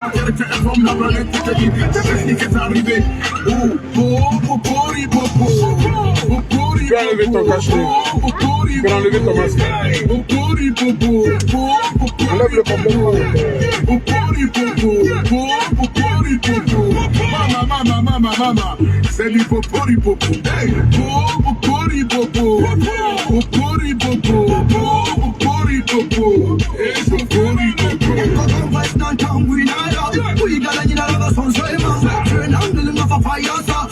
Informe la planète qui te dit, qu'est-ce qui est arrivé. Tu as enlevé ton cachet. Tu as enlevé ton masque. Enlève le complètement. Mama, c'est du popori popo. Popori popo. Popori popo. Popori popo. Quand on reste dans le temps, oui, oui, gagne la lave son seulement. Tu es l'angle de ma papaya, ça.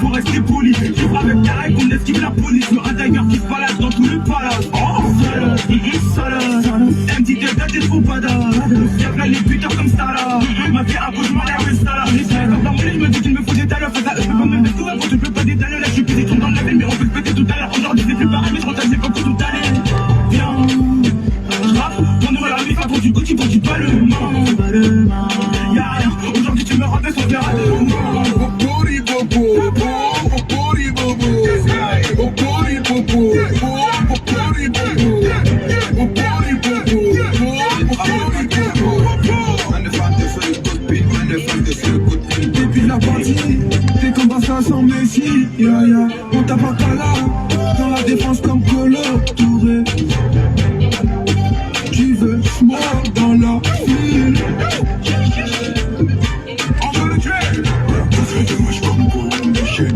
Faut rester poli, je vois avec carré qu'on esquive la police. Le radailleur qui se balade dans tout le palace. Oh, salope, elle me dit de dater trop badass. Y'a plein les putains comme ça là. Ma vie à gauche, moi l'air mais ça là. Quand dans mon lit, je me dis qu'il me faut des talents. Fais ça, je peux pas même tout avant, je peux pas détaler. Là, je suis pété dans la veine, mais on peut se péter tout à l'heure. Aujourd'hui, c'est plus pareil, mais trop tard, c'est pas tout allé. Viens, j'rappe, on ouvre la vie, quand tu goûtes, quand tu pas le monde. Y'a rien, aujourd'hui, tu me rappelles son verre à deux. Depuis la partie, t'es comme ça sans Messi. On tape pas là, dans la défense comme Colo Touré. Tu veux smoke dans la file. On veut le tuer. Ça te marche comme Michel.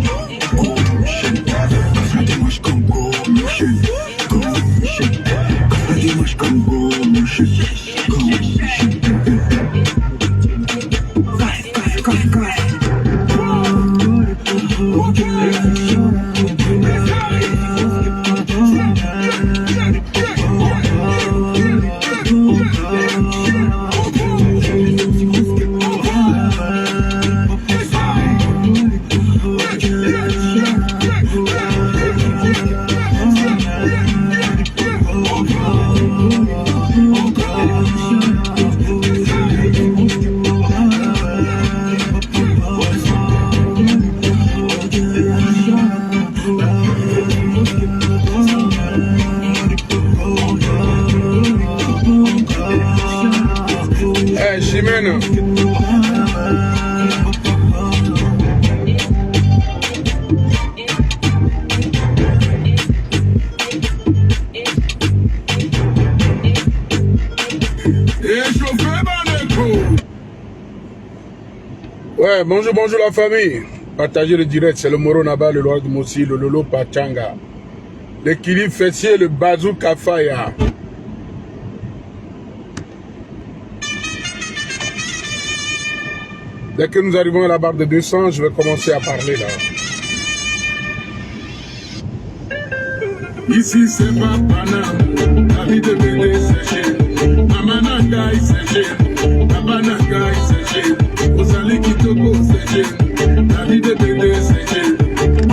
Ça te marche comme Michel. Ça te marche comme Michel. Chimène. Ouais, bonjour la famille. Partagez le direct, c'est le Moro Naba, le Lord Mossi, le Lolo Pachanga. L'équilibre fessier, le Bazooka Faya. Dès que nous arrivons à la barre de 200, je vais commencer à parler là. Ici c'est pas Paname, la vie de bébé c'est chez Mamananga c'est chez Tabananga c'est chez Osali Kitoko c'est chez la vie de bébé c'est chez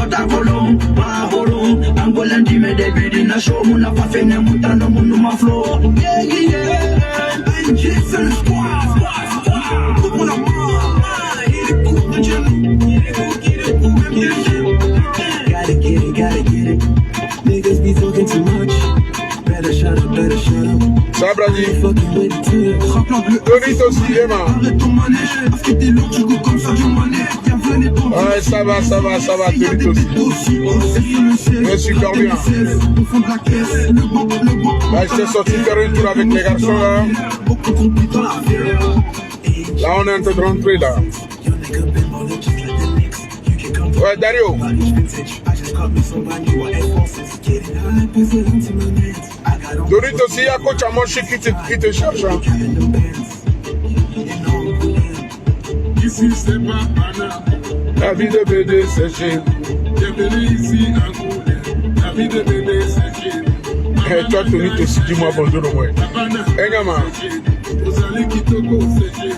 Otakolom, Paholom, Angolan di me debi di na show muna fa fene mutano munu ma flow. Jesus squad. Coupe la main, il est coupe de gym, il est coupe de gym. Gotta get it. Niggas be talking too much. Better shut up. Ça, Brady. Donite aussi, Emma. Arrête ton manège, parce que t'es lourd, tu cours comme ça, du manège. Ouais, ça va, Donite aussi. Ouais, super bien. Là, je t'ai sorti faire un tour avec les garçons, là. Là, on est en train de rentrer, là. Ouais, Dario. Donite aussi, il y a coach à manger qui te cherche. Hein. Ici c'est pas Paname, La vie de BD, c'est chez. bienvenue ici en Goulé. La vie de bébé c'est chez Et toi, Donite aussi, dis-moi bonjour au moins. Tabananga Hey, gamin. c'est chez Osali Kitoko c'est chez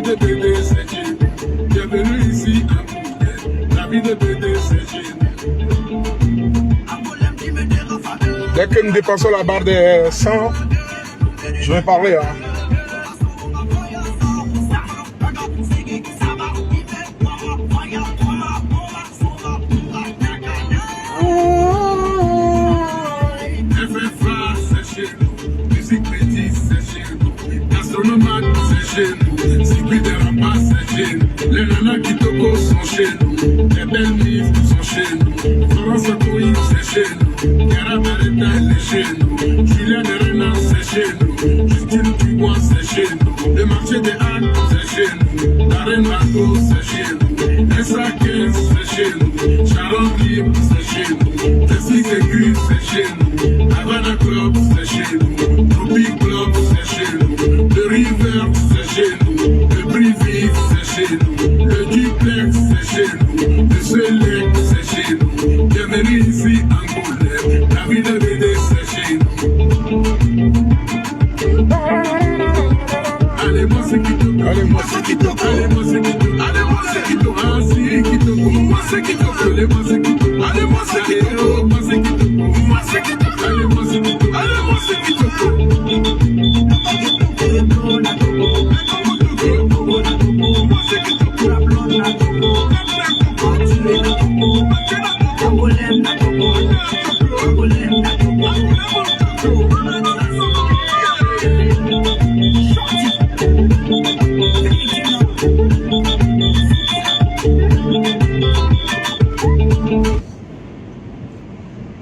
de bébé, c'est chez nous. Bienvenue ici à Moulin. La vie de bébé, c'est chez nous. Dès que nous dépassons la barre des 100, je vais parler. Hein. FFA, c'est chez nous. Musique métisse, c'est chez nous. Gastronomate, c'est chez nous. Circuit de rapas, c'est chez nous. Les nanas qui toco sont chez nous. Les belles mises sont chez nous. Florence Akoui, c'est chez nous. Yara Beretta, elle est chez nous. Julien de Renan, c'est chez nous. Justine Dubois, c'est chez nous. Le marché des Annes, c'est chez nous. La Reine Margot, c'est chez nous. SA 15, c'est chez nous. Sharon Libre, c'est chez nous. Tessie Aigu, c'est chez nous. Havana Club, c'est chez nous. Tropic Club, c'est chez nous. Le River, c'est chez nous. Le Privy, c'est chez nous. Le Duplex, c'est chez nous. Le Select, c'est chez nous. Bienvenue ici en Moulin. La vie de BD, c'est chez nous. Allez, moi c'est qui te allez, moi c'est qui te allez, moi c'est qui te allez, moi c'est qui te ah, si, qui te moi c'est qui te allez, moi c'est qui te allez, moi c'est qui te moi c'est qui te moi c'est qui te allez, moi c'est qui te allez, moi c'est qui te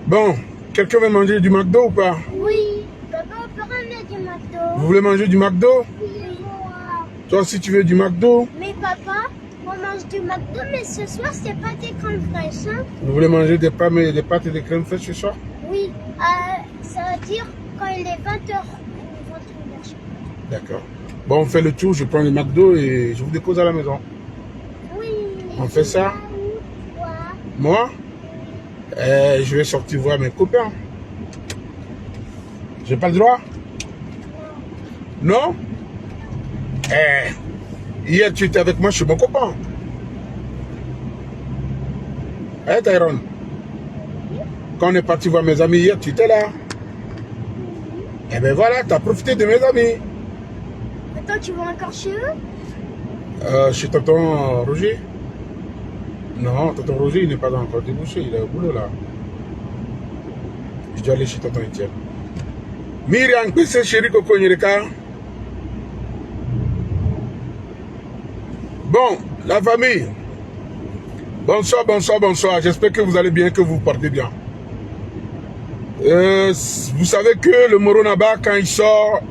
Bon, quelqu'un veut manger du McDo ou pas? Oui, papa, on peut ramener du McDo. Vous voulez manger du McDo? Oui, moi. Toi aussi tu veux du McDo? Mais papa, on mange du McDo, mais ce soir, c'est pas des crèmes fraîches, hein? Vous voulez manger des pâtes et des crèmes fraîches ce soir? Oui, ça veut dire quand il est 20h, on va trouver la chose. D'accord. Bon, on fait le tour, je prends le McDo et je vous dépose à la maison. Oui. On fait ça? Ouais. Moi? Je vais sortir voir mes copains. J'ai pas le droit? Non? Hier tu étais avec moi chez mon copain. Tyrone? Quand on est parti voir mes amis hier, tu étais là. Eh ben voilà, tu as profité de mes amis. Attends, tu vas encore chez eux? Chez tonton Roger? Non, tonton Roger, il n'est pas encore débouché, il est au boulot là. Je dois aller chez tonton Etienne. Myriam, c'est chéri Coco Nyereka. Bon, la famille. Bonsoir, bonsoir, bonsoir. J'espère que vous allez bien, que vous vous portez bien. Vous savez que le Moro Naba, quand il sort,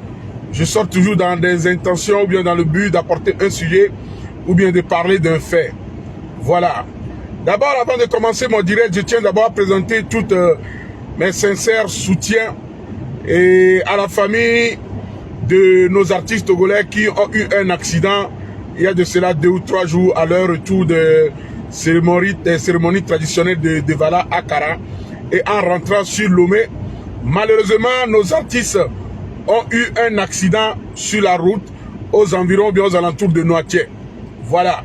je sors toujours dans des intentions ou bien dans le but d'apporter un sujet ou bien de parler d'un fait. Voilà. D'abord, avant de commencer mon direct, je tiens d'abord à présenter toutes mes sincères soutiens et à la famille de nos artistes togolais qui ont eu un accident il y a de cela 2 ou 3 jours à leur retour de cérémonie traditionnelle de Vala à Kara et en rentrant sur Lomé. Malheureusement, nos artistes ont eu un accident sur la route aux environs, bien aux alentours de Noatier. Voilà.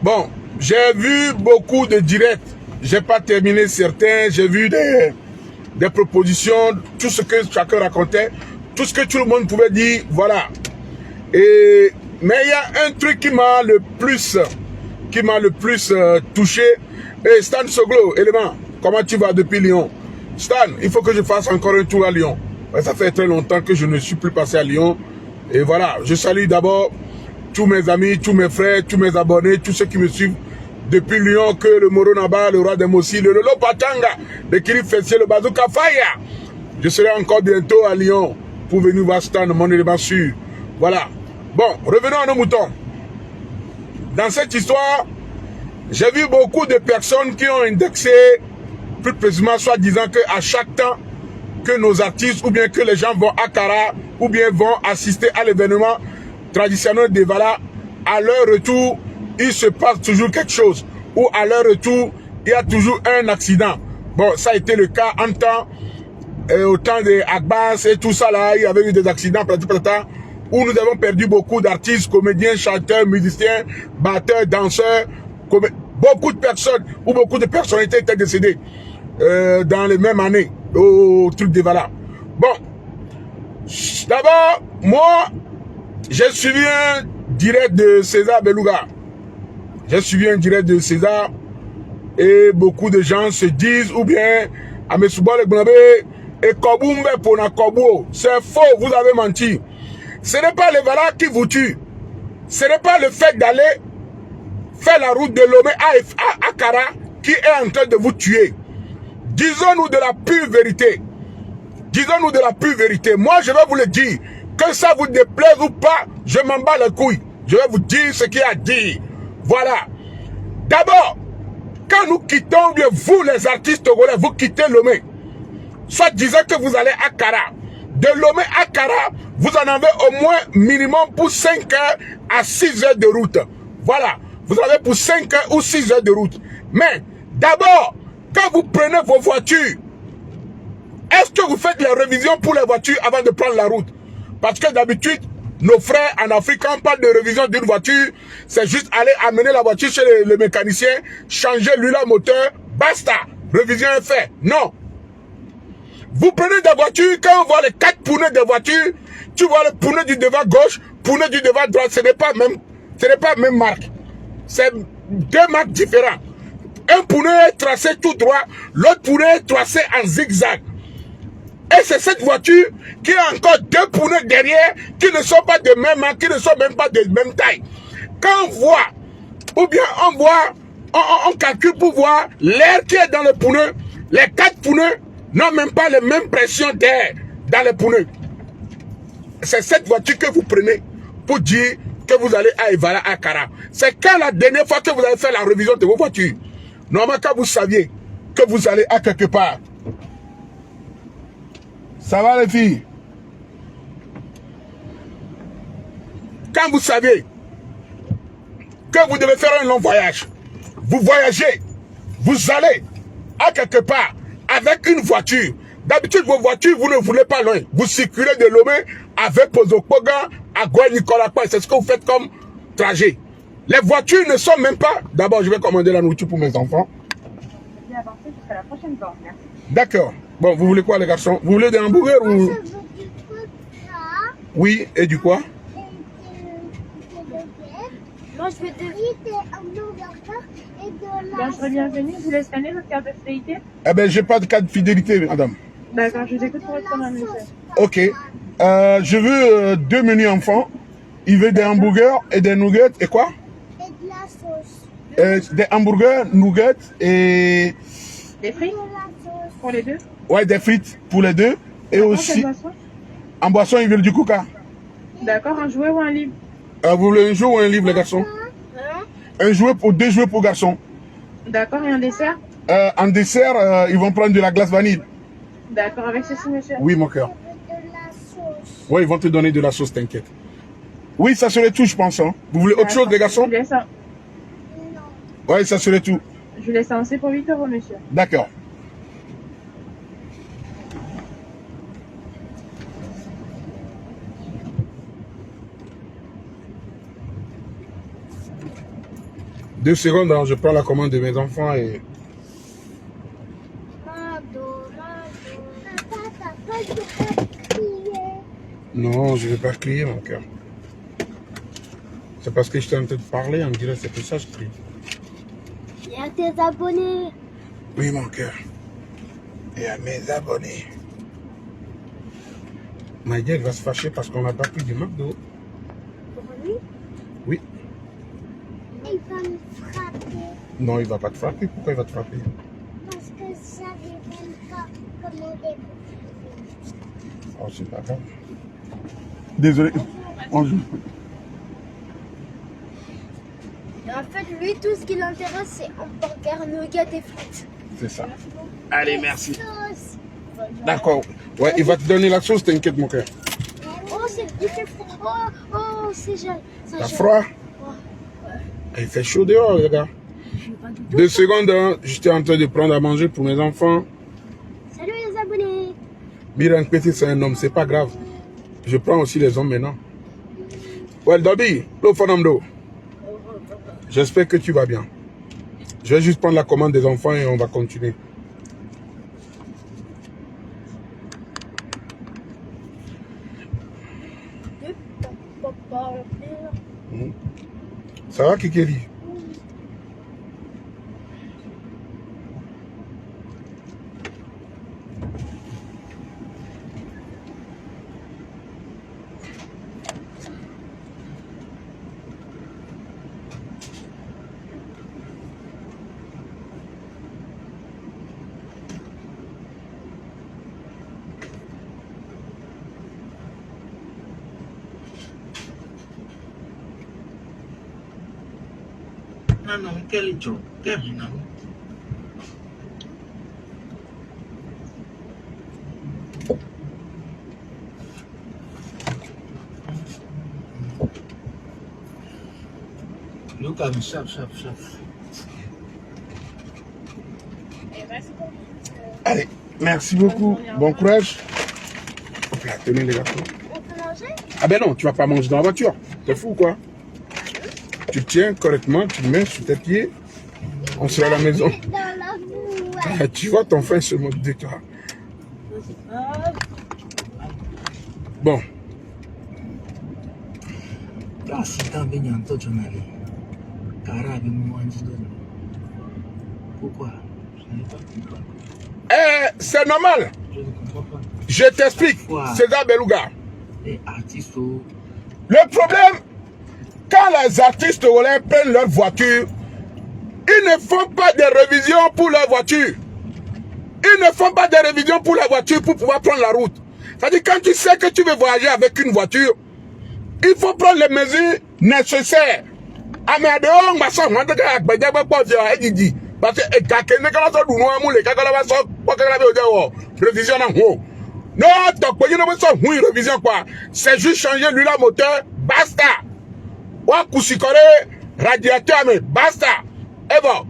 Bon, j'ai vu beaucoup de directs. J'ai pas terminé certains. J'ai vu des propositions, tout ce que chacun racontait, tout ce que tout le monde pouvait dire. Voilà. Mais il y a un truc qui m'a le plus touché. Et Stan Soglo, élément, comment tu vas depuis Lyon? Stan, il faut que je fasse encore un tour à Lyon. Ça fait très longtemps que je ne suis plus passé à Lyon. Et voilà, je salue d'abord tous mes amis, tous mes frères, tous mes abonnés, tous ceux qui me suivent depuis Lyon, que le Moro Naba, le roi des Mossi, le Lolo Patanga, le Kiri Fessier, le Bazooka Faya. Je serai encore bientôt à Lyon pour venir voir Stan, mon élément sûr. Voilà. Bon, revenons à nos moutons. Dans cette histoire, j'ai vu beaucoup de personnes qui ont indexé, plus précisément, soit disant qu'à chaque temps que nos artistes ou bien que les gens vont à Kara ou bien vont assister à l'événement traditionnel de Vala, à leur retour, il se passe toujours quelque chose. Ou à leur retour, il y a toujours un accident. Bon, ça a été le cas au temps de Agbas et tout ça là, il y avait eu des accidents, où nous avons perdu beaucoup d'artistes, comédiens, chanteurs, musiciens, batteurs, danseurs, beaucoup de personnes, ou beaucoup de personnalités étaient décédées dans les mêmes années, au truc de Vala. Bon, d'abord, moi, j'ai suivi un direct de César Beluga. J'ai suivi un direct de César et beaucoup de gens se disent, ou bien, Amesubal et Koboumbe Pona Kobo, c'est faux, vous avez menti. Ce n'est pas le Vala qui vous tue. Ce n'est pas le fait d'aller faire la route de Lomé à Akara qui est en train de vous tuer. Disons-nous de la pure vérité. Disons-nous de la pure vérité. Moi, je vais vous le dire. Que ça vous déplaise ou pas, je m'en bats les couilles. Je vais vous dire ce qu'il y a à dire. Voilà. D'abord, quand nous quittons, bien vous les artistes togolais, vous quittez Lomé. Soit disant que vous allez à Kara. De Lomé à Kara, vous en avez au moins minimum pour 5 heures à 6 heures de route. Voilà. Vous en avez pour 5 heures ou 6 heures de route. Mais, d'abord, quand vous prenez vos voitures, est-ce que vous faites la révision pour les voitures avant de prendre la route? Parce que d'habitude, nos frères en Afrique, quand on parle de révision d'une voiture, c'est juste aller amener la voiture chez le mécanicien, changer l'huile à moteur, basta. Révision est faite. Non. Vous prenez des voitures, quand on voit les 4 pneus de voiture, tu vois le pneu du devant gauche, pneu du devant droite, ce n'est pas même marque. C'est 2 marques différentes. Un pneu est tracé tout droit, l'autre pneu est tracé en zigzag. Et c'est cette voiture qui a encore 2 pneus derrière qui ne sont pas de même marque, qui ne sont même pas de même taille. Quand on voit, ou bien on voit, on calcule pour voir l'air qui est dans le pneu, les 4 pneus n'ont même pas la même pression d'air dans les pneus. C'est cette voiture que vous prenez pour dire que vous allez à Evala, à Kara. C'est quand la dernière fois que vous avez fait la révision de vos voitures. Normalement, quand vous saviez que vous allez à quelque part. Ça va les filles? Quand vous savez que vous devez faire un long voyage, vous voyagez, vous allez à quelque part avec une voiture. D'habitude, vos voitures, vous ne voulez pas loin. Vous circulez de Lomé avec Pozopoga à Goué-Nicolas. C'est ce que vous faites comme trajet. Les voitures ne sont même pas... D'abord, je vais commander la nourriture pour mes enfants. Je vais avancer jusqu'à la prochaine borne. Merci. D'accord. Bon, vous voulez quoi, les garçons? Vous voulez des hamburgers ou... Moi, je veux du coca Oui, et du quoi? et de baguette. Moi, je vais te... Oui, des hamburgers et de la Bien, je serai bienvenue. Je vous laisse scanner votre carte de fidélité. Eh ben, j'ai pas de carte de fidélité, madame. D'accord, je vous écoute pour votre commande, monsieur. Ok. Je veux 2 menus enfants. Il veut des hamburgers et des nuggets et quoi? Et de la sauce. Des hamburgers, nuggets et... Des frites De la sauce. pour les deux. Ouais, des frites pour les deux. Et D'accord, aussi, quelle boisson? en boisson, ils veulent du coca. D'accord, un jouet ou un livre? Vous voulez un jouet ou un livre, les garçons? Un jouet pour 2 jouets pour garçons. D'accord, et un dessert? En dessert, ils vont prendre de la glace vanille. D'accord, avec ceci, monsieur. Oui, mon cœur. De la sauce. Oui, ils vont te donner de la sauce, t'inquiète. Oui, ça serait tout, je pense. Hein. Vous voulez autre chose, les garçons? Je vous laisse, Oui, ça serait tout. je vous laisse avancer pour 8 €, monsieur. D'accord. Deux secondes, hein, je prends la commande de mes enfants et... Papa, je peux pas crier. Non, je ne vais pas crier, mon cœur. C'est parce que je suis en train de parler, on dirait, c'est pour ça que je crie. Il y a tes abonnés. Oui, mon cœur. Et à mes abonnés. Ma gueule va se fâcher parce qu'on n'a pas pris du McDo. Pour lui, Oui. il va me frapper. Non, il va pas te frapper. Pourquoi il va te frapper? Parce que ça ne même pas commander. Oh, c'est pas grave. Désolé. Bonjour. Et en fait, lui, tout ce qui l'intéresse, c'est hamburger, nuggets et frites. C'est ça. Allez, merci. Sauce. D'accord. Ouais, il va te donner la sauce, t'inquiète, mon cœur. Oh, il fait froid. Oh, c'est gel. Ça T'as gèle. froid? Ouais. Il fait chaud dehors, les gars. Je veux pas du tout. 2 secondes, hein. J'étais en train de prendre à manger pour mes enfants. Salut les abonnés. Miran Petit, c'est un homme, c'est pas grave. Je prends aussi les hommes maintenant. Well, Dobby, j'espère que tu vas bien. Je vais juste prendre la commande des enfants et on va continuer. Ça va, Kikeli? Non, quel job? Quel non? Look at me, sharp. Allez, merci beaucoup. Bon courage. Hop là, tenez les gâteaux. On peut manger? Ah ben non, tu vas pas manger dans la voiture. T'es fou quoi? Tu tiens correctement, tu le mets sur tes pieds. On sera à la maison. Dans la boue. Tu vois ton frère se moque de toi. Bon, Ah, si t'as bien un peu de journaliste. Carabe, moi, pourquoi? Je n'ai pas compris. c'est normal. Je ne comprends pas. Je t'explique. César Beluga. Les artistes, Le problème, quand les artistes volés prennent leur voiture, ils ne font pas de révision pour leur voiture. Ils ne font pas de révision pour la voiture pour pouvoir prendre la route. C'est-à-dire, quand tu sais que tu veux voyager avec une voiture, il faut prendre les mesures nécessaires. Ah, mais dehors, on va s'en rendre compte que parce que révision quoi. C'est juste changer l'huile à moteur, basta. Ou kusikore radiateur, mais basta. Et bon,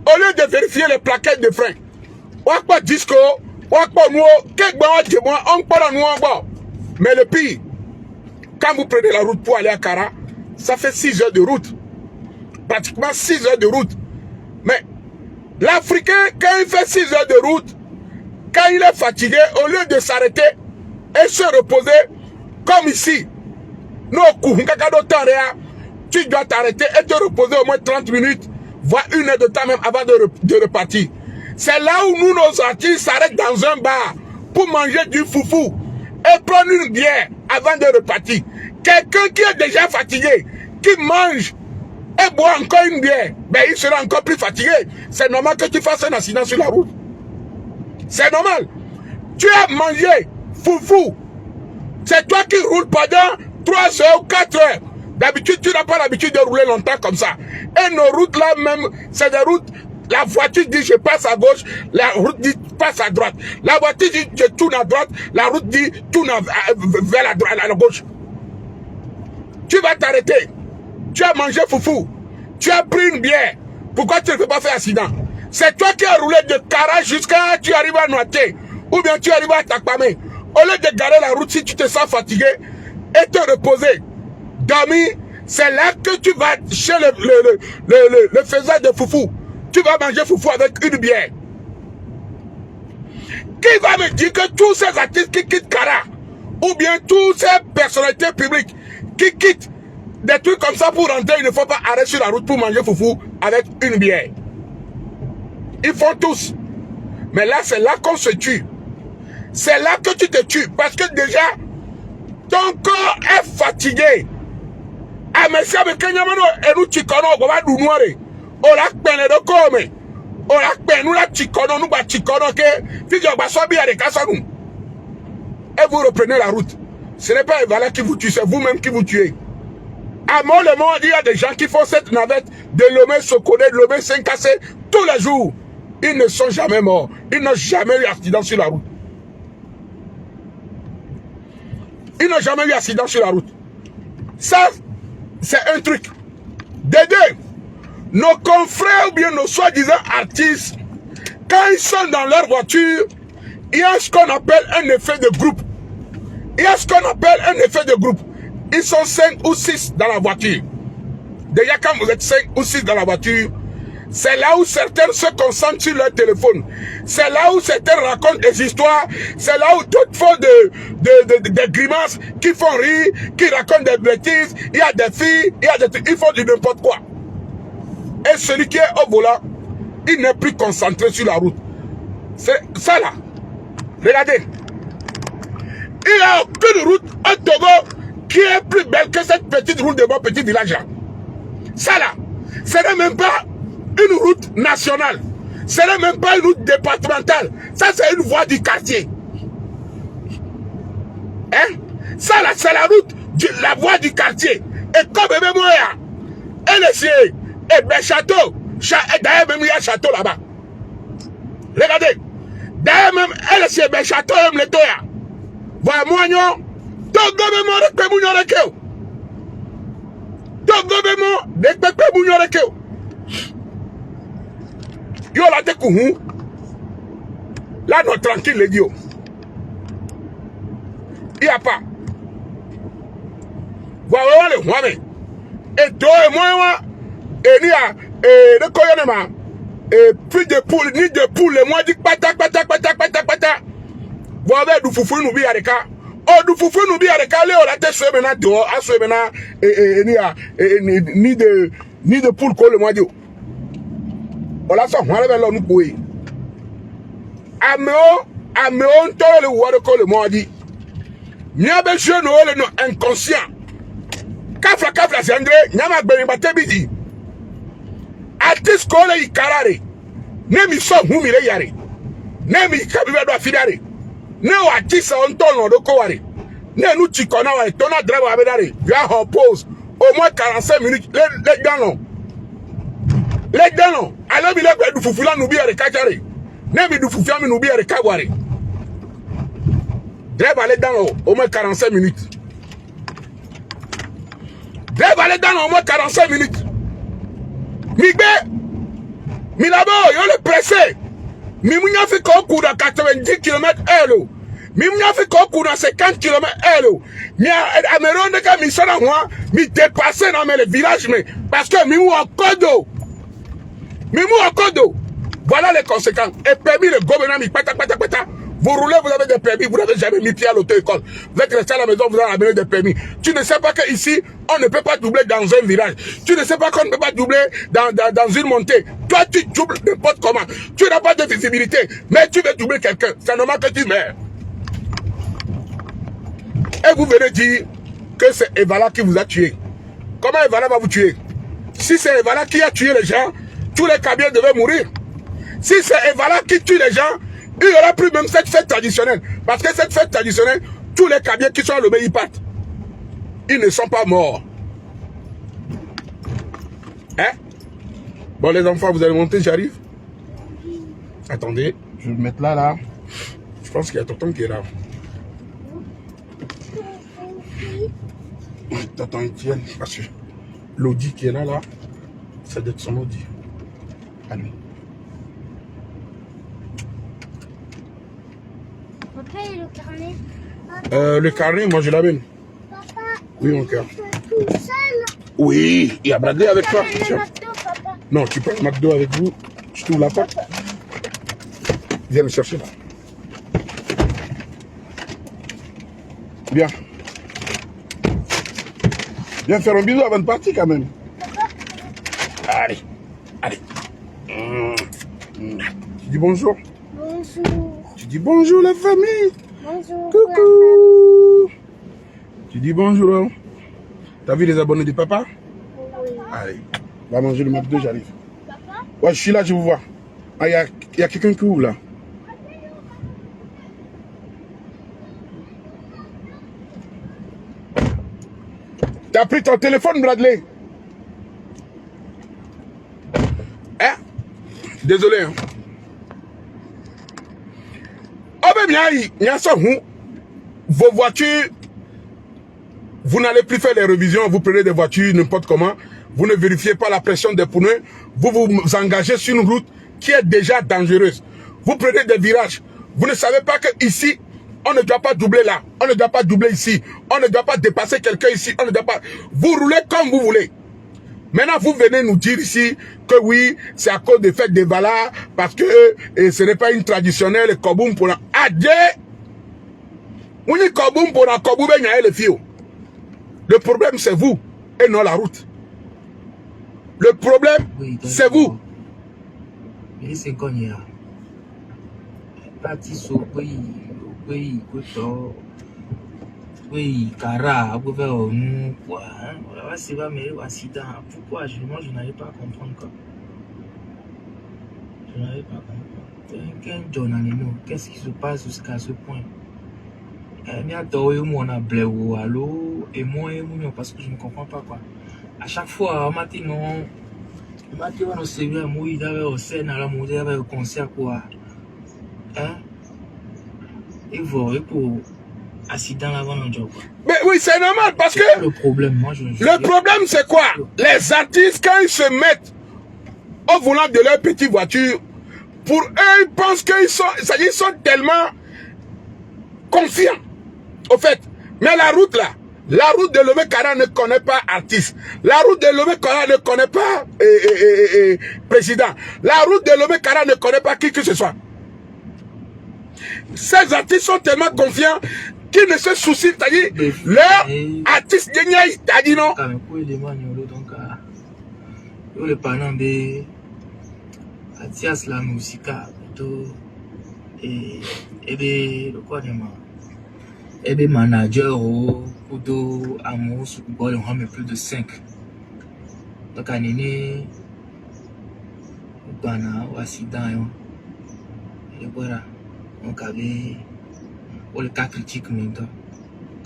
au lieu de vérifier les plaquettes de frein, ou quoi disco, ou quoi nous, on parle nous encore. Mais le pire, quand vous prenez la route pour aller à Kara, ça fait 6 heures de route. Pratiquement 6 heures de route. Mais l'Africain, quand il fait 6 heures de route, quand il est fatigué, au lieu de s'arrêter et se reposer, comme ici, tu dois t'arrêter et te reposer au moins 30 minutes, voire 1 heure de temps même avant de repartir. C'est là où nous, nos artistes, s'arrêtent dans un bar pour manger du foufou et prendre une bière avant de repartir. Quelqu'un qui est déjà fatigué, qui mange et boit encore une bière, ben il sera encore plus fatigué. C'est normal que tu fasses un accident sur la route. C'est normal. Tu as mangé foufou. C'est toi qui roules pendant 3 heures ou 4 heures. D'habitude, tu n'as pas l'habitude de rouler longtemps comme ça. Et nos routes là même, c'est des routes. La voiture dit je passe à gauche, la route dit passe à droite. La voiture dit je tourne à droite, la route dit tourne vers la droite, à la gauche. Tu vas t'arrêter. Tu as mangé foufou. Tu as pris une bière. Pourquoi tu ne peux pas faire accident? C'est toi qui as roulé de Kara jusqu'à tu arrives à Noaté. Ou bien tu arrives à Takpamé. Au lieu de garer la route, si tu te sens fatigué et te reposer, dormir, c'est là que tu vas chez le faiseur de foufou. Tu vas manger foufou avec une bière. Qui va me dire que tous ces artistes qui quittent Kara, ou bien toutes ces personnalités publiques qui quittent des trucs comme ça pour rentrer, il ne faut pas arrêter sur la route pour manger foufou avec une bière. Ils font tous. Mais là, c'est là qu'on se tue. C'est là que tu te tues. Parce que déjà, ton corps est fatigué. Ah, mais si avec Kenyamano et nous Chikono, on va nous noire. On l'a peine de comme. On l'a peine, nous la Chikono, nous va Chikono, que Fidjo Basobi a des Kassanou. Et vous reprenez la route. Ce n'est pas Evala qui vous tue, c'est vous-même qui vous tuez. À mon le monde, il y a des gens qui font cette navette de Lomé Sokone, de Lomé Saint-Cassé tous les jours. Ils ne sont jamais morts. Ils n'ont jamais eu accident sur la route. Ils n'ont jamais eu accident sur la route. Ça, c'est un truc. Des deux, nos confrères ou bien nos soi-disant artistes, quand ils sont dans leur voiture, il y a ce qu'on appelle un effet de groupe. Il y a ce qu'on appelle un effet de groupe. Ils sont 5 ou 6 dans la voiture. Déjà, quand vous êtes 5 ou 6 dans la voiture, c'est là où certains se concentrent sur leur téléphone. C'est là où certains racontent des histoires. C'est là où d'autres font des grimaces, qui font rire, qui racontent des bêtises. Il y a des filles, il y a des trucs, ils font du n'importe quoi. Et celui qui est au volant, il n'est plus concentré sur la route. C'est ça là. Regardez. Il n'y a aucune route au Togo qui est plus belle que cette petite route de mon petit village là. Ça là, ce n'est même pas une route nationale. Ce n'est même pas une route départementale. Ça c'est une voie du quartier. Hein? Ça là, c'est la route, la voie du quartier. Et comme même moi, elle est chez château. D'ailleurs même il y a un château là-bas. Regardez. D'ailleurs même elle est chez château même le toya. Voilà moi non. Togo même on peut mourir que. Togo même de peut mourir que. Yo la te kuhu. Là non tranquille les dieux. Il n'y a pas. Voilà le moi et toi et moi et il y a le coyonnement et plus de poules ni de poules moi dit pata. Voilà du foufou nous bi areka. Oh du foufou nous bi areka le la te soué maintenant dehors a soué maintenant ni de poules ko le moi dit. Voilà ça on va là nous poué. Ameo ntoro le wa de ko le moi dit. Miabe jeune ole no inconscient. Kafla Zandre, Nyama Benibatebidi. Artist Kole Ikarare. Nemi so humile yare. Nemi Kabiba do Fidare. Ne artiste on tono do Koware. Ne nous chikona wa tona driver abedare. Via her pose. Au moins 45 minutes. Let down. Alors il a du fufula nubi à rekachare. Nemi du fufia mi nubi à rekaware. Driver let down au moins 45 minutes. Driver aller dans au moins 45 minutes. Migbe, Milabo, yo le pressé. Mimounia fait qu'on court à 90 km/h. Mimounia fait qu'on court à 50 km/h. Mia Améron de Camisson à moi, mi dépassé dans le village, mais parce que Mimou en codo. Voilà les conséquences. Et permis le gouvernement, mi pata. Vous roulez, vous avez des permis, vous n'avez jamais mis pied à l'auto-école. Vous êtes resté à la maison, vous avez amené des permis. Tu ne sais pas qu'ici, on ne peut pas doubler dans un village. Tu ne sais pas qu'on ne peut pas doubler dans une montée. Toi, tu doubles n'importe comment. Tu n'as pas de visibilité, mais tu veux doubler quelqu'un. C'est normal que tu meurs. Et vous venez dire que c'est Evala qui vous a tué. Comment Evala va vous tuer? Si c'est Evala qui a tué les gens, tous les Kabyles devaient mourir. Si c'est Evala qui tue les gens, il n'y aura plus même cette fête traditionnelle. Parce que cette fête traditionnelle, tous les Kabyles qui sont à l'Obé, ils partent. Ils ne sont pas morts. Hein? Bon, les enfants, vous allez monter, j'arrive. Attendez, je vais me mettre là. Je pense qu'il y a tonton qui est là. Tonton Etienne, parce que l'audi qui est là, ça doit être son audi. À lui. Papa, et le carnet? Le carnet, moi je l'amène. Papa, Oui, mon cœur. tout seul? Oui, il y a Bradley avec toi. Le Tiens. McDo, papa. Non, tu prends le McDo avec vous. Je t'ouvre la porte. Viens me chercher là. Viens. Viens faire un bisou avant de partir quand même. Allez. Tu dis bonjour. Bonjour. Tu dis bonjour la famille. Bonjour. Coucou. Tu dis bonjour. Hein. T'as vu les abonnés du papa? Oui. Allez. Va manger le McDo, j'arrive. Papa? Ouais, je suis là, je vous vois. Ah, il y a quelqu'un qui ouvre là. T'as pris ton téléphone, Bradley? Hein? Désolé. Hein? Oh, ben, vos voitures, vous n'allez plus faire les révisions, vous prenez des voitures n'importe comment, vous ne vérifiez pas la pression des pneus, vous vous engagez sur une route qui est déjà dangereuse. Vous prenez des virages, vous ne savez pas qu'ici, On ne doit pas doubler là. On ne doit pas doubler ici. On ne doit pas dépasser quelqu'un ici. On ne doit pas... Vous roulez comme vous voulez. Maintenant, vous venez nous dire ici que oui, c'est à cause des fêtes des Vala, parce que ce n'est pas une traditionnelle Koboum pour la... Adieu! On dit Koboum pour la Koboum et les filles. Le problème, c'est vous et non la route. Le problème, Oui, c'est vous. Mais c'est qu'on y a. Parti sur oui, oui, Kara, vous pouvez nous quoi, hein? C'est pas mais accident. Pourquoi moi je n'arrive pas à comprendre quoi. Je n'arrive pas à comprendre. Qu'est-ce qui se passe jusqu'à ce point? Mais attends, moi on a bleu allô et moi parce que je ne comprends pas quoi. À chaque fois, maintenant, on se voit mourir dans le scène, à la mourir avec le concert quoi. Hein? Et voilà pour accident avant le job. Mais oui, c'est normal parce que le problème, moi le problème c'est quoi? Les artistes quand ils se mettent au volant de leur petite voiture, pour eux ils pensent qu'ils sont tellement confiants. Au fait, mais la route là, la route de Lomé Kara ne connaît pas artiste. La route de Lomé Kara ne connaît pas président. La route de Lomé Kara ne connaît pas qui que ce soit. Ces artistes sont tellement confiants qu'ils ne se soucient, c'est-à-dire, leur artiste, c'est-à-dire non. Le parent de Atias la musique, et le quoi de moi. Et bien, manager au Kudo Amos, on a plus de 5. Donc, on est au accident. Et voilà. Donc, avec le cas critique maintenant.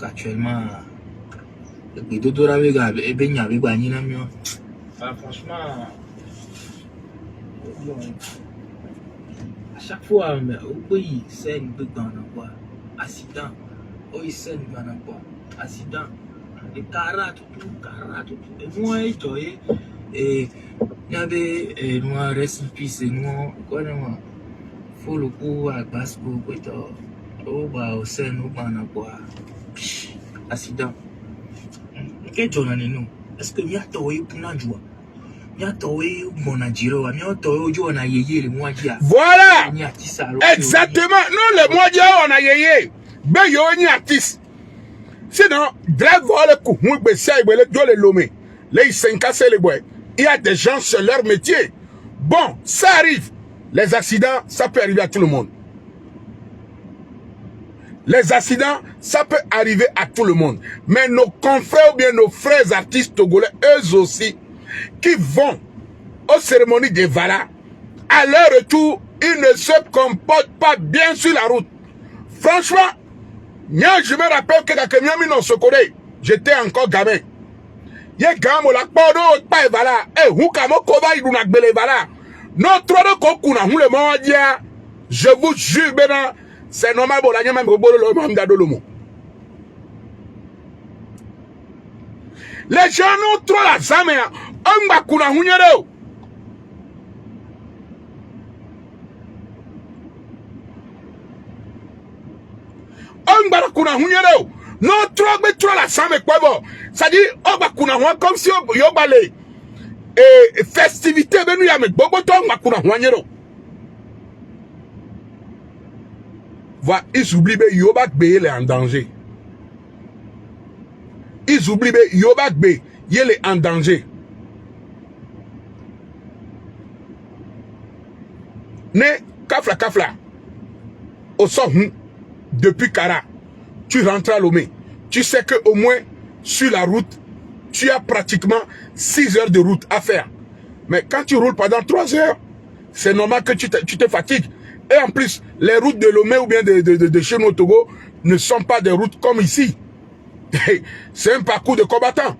Actuellement, le bédo d'Oravega et Ben Yavé Banina. Franchement, à chaque fois, au pays, c'est une bête dans quoi. Accident. Oui, c'est un accident. Les caras, tout. Et moi, et il y avait moi, reste in peace, et moi, quoi, moi, faut le coup à Basco, au bas, au sein, au bas, quoi. Accident. Quel jour en est nous? Est-ce que nous avons eu pour nous jouer? Nous avons eu mon adjiro, nous avons eu on a yéyé le mois d'hier. Voilà! Exactement! Nous, le mois d'hier, on a yéyé. Ben yo ni artiste. Sinon, drive le coup, moi besia ibele do le lomé. Les 5 casser les bois. Il y a des gens sur leur métier. Bon, ça arrive. Les accidents, ça peut arriver à tout le monde. Les accidents, ça peut arriver à tout le monde. Mais nos confrères ou bien nos frères artistes togolais, eux aussi, qui vont aux cérémonies des Vala, à leur retour, ils ne se comportent pas bien sur la route. Franchement, je me rappelle que dans ce côté, j'étais encore gamin. Yé gamo la podo pa Vala, hukamo koba iduna gbele Vala. Notre de kokuna hule modia. Je vous jure bena, c'est normal bon la nyama mbolo lo mamda dolomo. Les gens nous trop la zamea, amba kuna hunyere. Non, trop la sang quoi bon. Ça dit, on va kuna comme si on balait. Et festivité, ben nous y a met bobo ton va kuna huanyero. Voilà, ils oublient que Yobak Bey est en danger. Ils oublient que Yobak Bey est en danger. Ne kafla. Au sort, depuis Kara, tu rentres à Lomé. Tu sais que au moins, sur la route, tu as pratiquement 6 heures de route à faire. Mais quand tu roules pendant 3 heures, c'est normal que tu te fatigues. Et en plus, les routes de Lomé ou bien de chez nous au Togo ne sont pas des routes comme ici. C'est un parcours de combattants.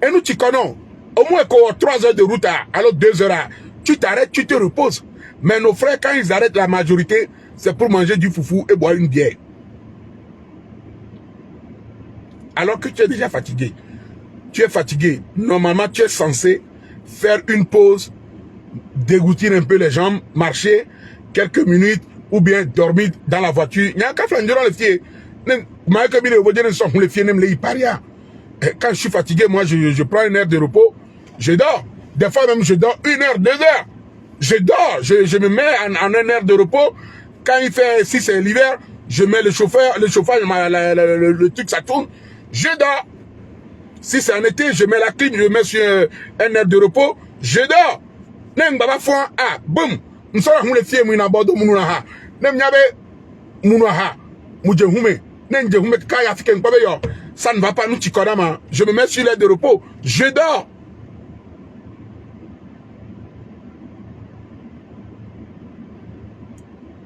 Et nous, tu connais. Au moins, 3 heures de route, alors 2 heures, tu t'arrêtes, tu te reposes. Mais nos frères, quand ils arrêtent la majorité, c'est pour manger du foufou et boire une bière. Alors que tu es déjà fatigué. Tu es fatigué. Normalement, tu es censé faire une pause, dégouttir un peu les jambes, marcher quelques minutes ou bien dormir dans la voiture. Il y a un café durant le fier. Quand je suis fatigué, moi, je prends une heure de repos, je dors. Des fois même, je dors 1 heure, 2 heures. Je dors, je me mets en 1 heure de repos. Quand il fait, si c'est l'hiver, je mets le chauffage, le truc, ça tourne. Je dors. Si c'est en été, je mets la clim, je mets sur 1 heure de repos, je dors. Nem baba fwa, ah, boum. M'sora hule fie mou inabodo mounou ha. Nem nyabe mounou ha. Mouje hume. Nem je hume kaya fike nkwabe yo. Ça ne va pas nous tikodama. Je me mets sur l'aide de repos. Je dors.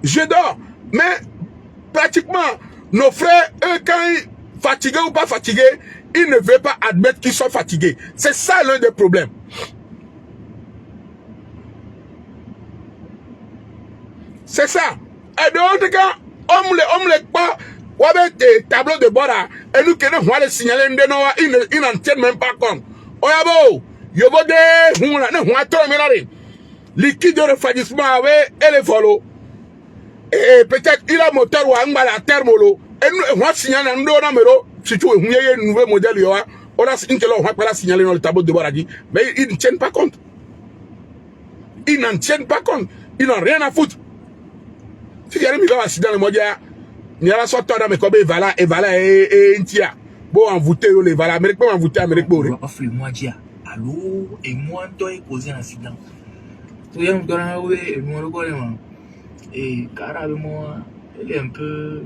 Je dors. Mais, pratiquement, nos frères, eux, quand ils fatigués ou pas fatigués, ils ne veulent pas admettre qu'ils sont fatigués. C'est ça l'un des problèmes. C'est ça. Et donc, quand on les pas, ou avec des tableaux de bord, et nous qui nous les signaler, ils n'en tiennent même pas compte. Oyabo, yobo de, liquide de refroidissement avec, et les follow. Et peut-être il a moteur ou un à thermolo. Et nous, on signale un numéro, si tu veux, un nouveau modèle, on a signalé dans le tableau de bord, mais ils ne tiennent pas compte. Ils n'en tiennent pas compte. Ils n'ont rien à foutre. Si il y a un accident, le mode, il y a la sorte de comme Evala et Intia. Bon, envoûté, les Vala, Amérique, pas envoûté, Amérique, bon. Moi, dia, allô, et moi, toi, il causé un accident. Tu es un grand, et moi, le gouvernement. Et carrément, il est un peu.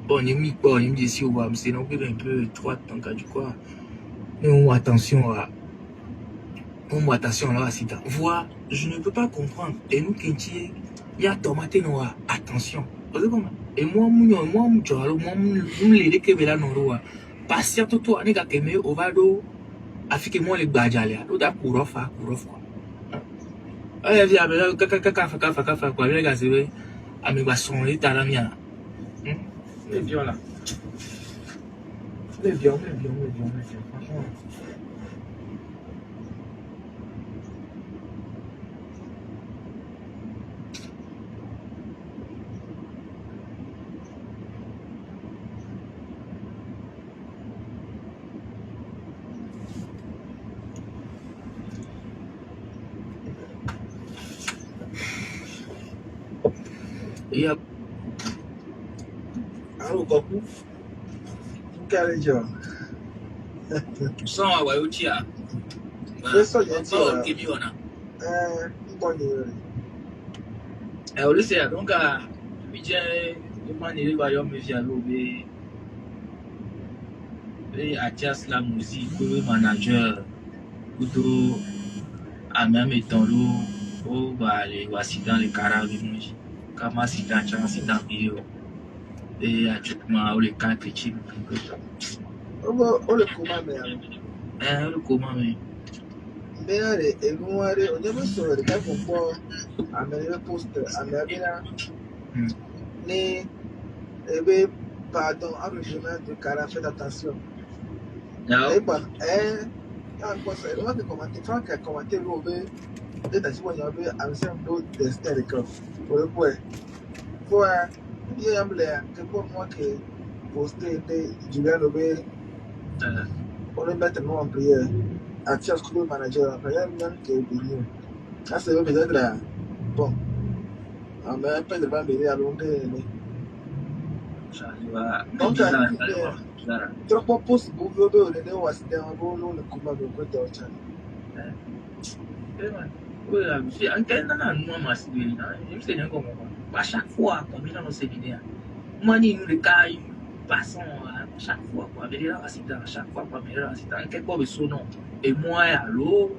Bon, il me dit si on va, c'est un peu étroit, donc, du quoi. Mais attention à. Attention à l'accident. Voilà, je ne peux pas comprendre. Et nous, Kentie, il y a tomate noire. Attention. Et moi, l'aider que là, non, patient, tout, on est qu'à aimer, au vado, affique moi les badjales, tout à quoi. Ah, il y a caca, quoi, les gars, c'est à mes bassons, les talamia. Les vieux là. Les vieux, franchement. Iya. Alo Goku. Quel jour? Sans avoir eu tia. C'est ça, il y a un qui m'y bon, au lycée, donc, il y a un me et Atias la musique, le manager, ou à même étant l'eau, les voici dans les carabes. Comme accident, vidéo. Et actuellement, les cas petits. Oh, le comment, mais. Le comment, mais. Mais, et nous, on est pas sur le cas pour améliorer le poste, améliorer. Mais, pardon, un régime de caractère, faites attention. Non. Et bon, moi, que commenter, Franck a commenté l'OB, et t'as dit, on y avait un certain destin de corps. Pour le point. Pour il y a un que pour moi que poster Julien Lobé, on le met en prière. À Tias Club Manager, après un même qui est venu. Ça, c'est peut-être là. Bon. On met un peu de bain à Londres. Donc, trop post pour vous, les deux was there, le combat de votre chat. Oui, à chaque fois, comme il a dans le séminaire, moi, nous, les cas, passons à chaque fois, quoi, avec les accidents, à chaque fois, comme il y a accident, quelque chose de nom. Et moi, alors,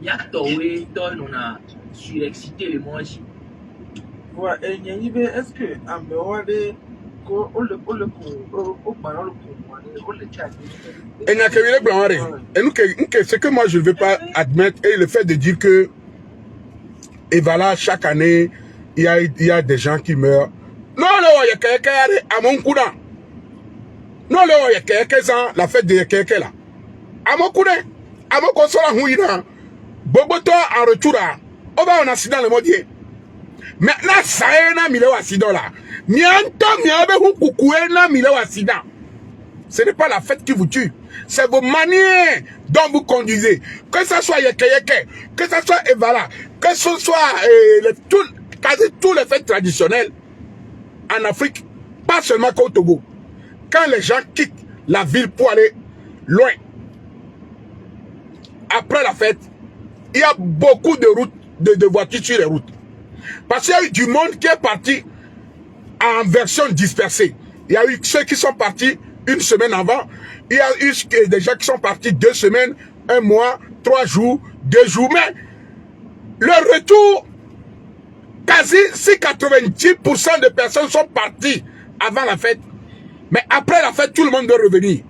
il y a Toé, on a surexcité les mois. Ouais, et il y a est-ce que, à me voir, et ce que moi je ne veux pas admettre est le fait de dire que et voilà, chaque année il y a des gens qui meurent. Non, il y a quelqu'un à mon coup là. Non, il y a quelqu'un la fête de quelqu'un là. À mon coup là, à mon consola houina. Boboto en retour là. On va en accident le modier. Maintenant, ça y est, mille accident là. Accident. Ce n'est pas la fête qui vous tue. C'est vos manières dont vous conduisez. Que ce soit Yeke Yeke, que ce soit Evala, que ce soit quasi tous les fêtes traditionnelles en Afrique, pas seulement qu'au Togo. Quand les gens quittent la ville pour aller loin, après la fête, il y a beaucoup de routes, de voitures sur les routes. Parce qu'il y a eu du monde qui est parti en version dispersée. Il y a eu ceux qui sont partis une semaine avant. Il y a eu des gens qui sont partis 2 semaines, 1 mois, 3 jours, 2 jours. Mais le retour, quasi si 90% de personnes sont parties avant la fête. Mais après la fête, tout le monde doit revenir.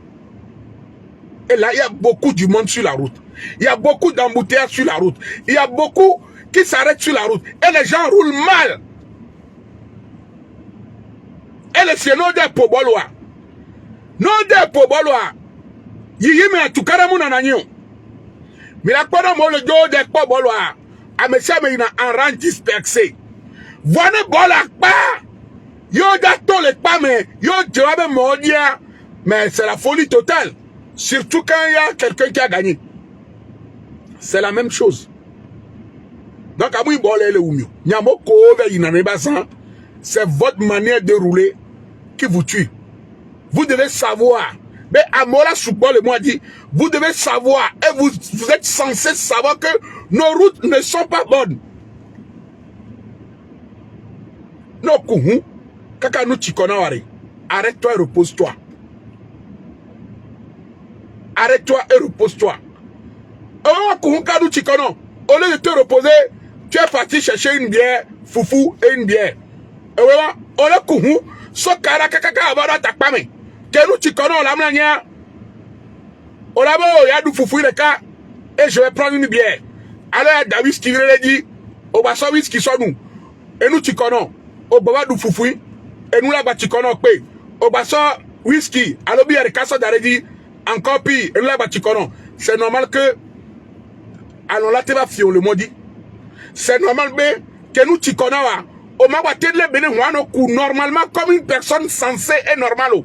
Et là, il y a beaucoup du monde sur la route. Il y a beaucoup d'embouteillages sur la route. Il y a beaucoup qui s'arrêtent sur la route. Et les gens roulent mal. Et le ciel de Poboloa. Non de Poboloa. Yiyi me atukara mu nananyo. Mais la pendant moi le dos de Poboloa. A monsieur me ina en rang dispersé. Voilà bola pas. Yo dato le pas mais yo joabe modia. Mais c'est la folie totale. Surtout quand il y a quelqu'un qui a gagné. C'est la même chose. Donc, à moi, c'est votre manière de rouler qui vous tue. Vous devez savoir. Mais à Mola Soubol et moi dit, vous devez savoir, et vous êtes censé savoir que nos routes ne sont pas bonnes. Non, Kouhou, Kaka nous Tikonawari, arrête-toi et repose-toi. Arrête-toi et repose-toi. Oh, Kouhou, Kadu Tikono, au lieu de te reposer, tu es parti chercher une bière, foufou et une bière. Et voilà, on a Kouhou, so kara kakaka abara takpame. Kenu Tikono, on l'a mlania. On l'a beau, il y a du foufou le cas, et je vais prendre une bière. Alors, il y a Davis qui vient dire, au bas de whisky soit nous. Et nous Tikono, au bas du foufou, et nous là-bas Tikono, au bas de whisky, alors bien, les casses d'arrêt encore pire, et nous là-bas Tikono. C'est normal que, alors là, tu vas fier le maudit. C'est normal que nous Tikono, au mabate le béné, normalement, comme une personne sensée et normale.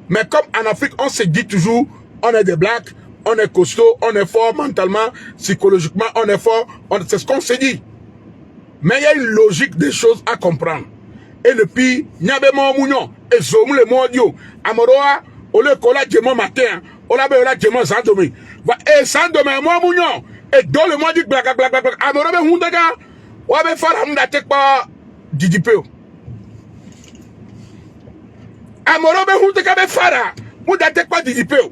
Mais comme en Afrique, on se dit toujours, on est des blacks, on est costaud, on est fort mentalement, psychologiquement, on est fort, c'est ce qu'on se dit. Mais il y a une logique des choses à comprendre. Et le pire, il y a des mots et zoom le mot dio. Amoroa, au lieu qu'on a diamant matin, on a diamant sans domaine. Et sans domaine, moi mounion, et dans le mot dit black. Amoroa, hundaga, ou avait fait un d'attaque par Didipeo. Amoroa, hundaga, fara, ou d'attaque par Didipeo.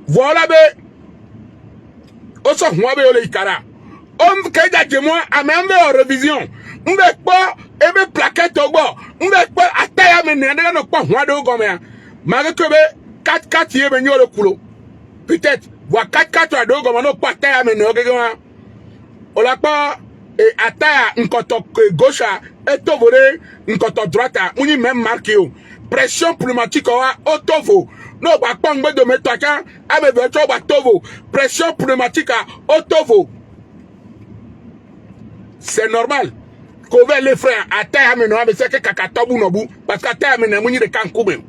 Voilà, oso huabe ole ikara. Kaida jemwa amembe en révision. Mbe pas ebe plaquette ogbo. Mbe pas ataya me ne no pa huade ogomea. Mage kebe 4-4 yebe nyole kulo. Peut-être voir 4-4 ado ogoma no pa ataya me ne ogema. Ola pa ataya nkoto gauche et tovore nkoto droite. Uni même marqué. Pression pneumatique au tovo. No ba pangbe de metaka ame veto ba tovo. Pression pneumatique au tovo. C'est normal. Kove les frères ataya me no ame seke kakatobu nobu parce que ataya me na munyi de kankube.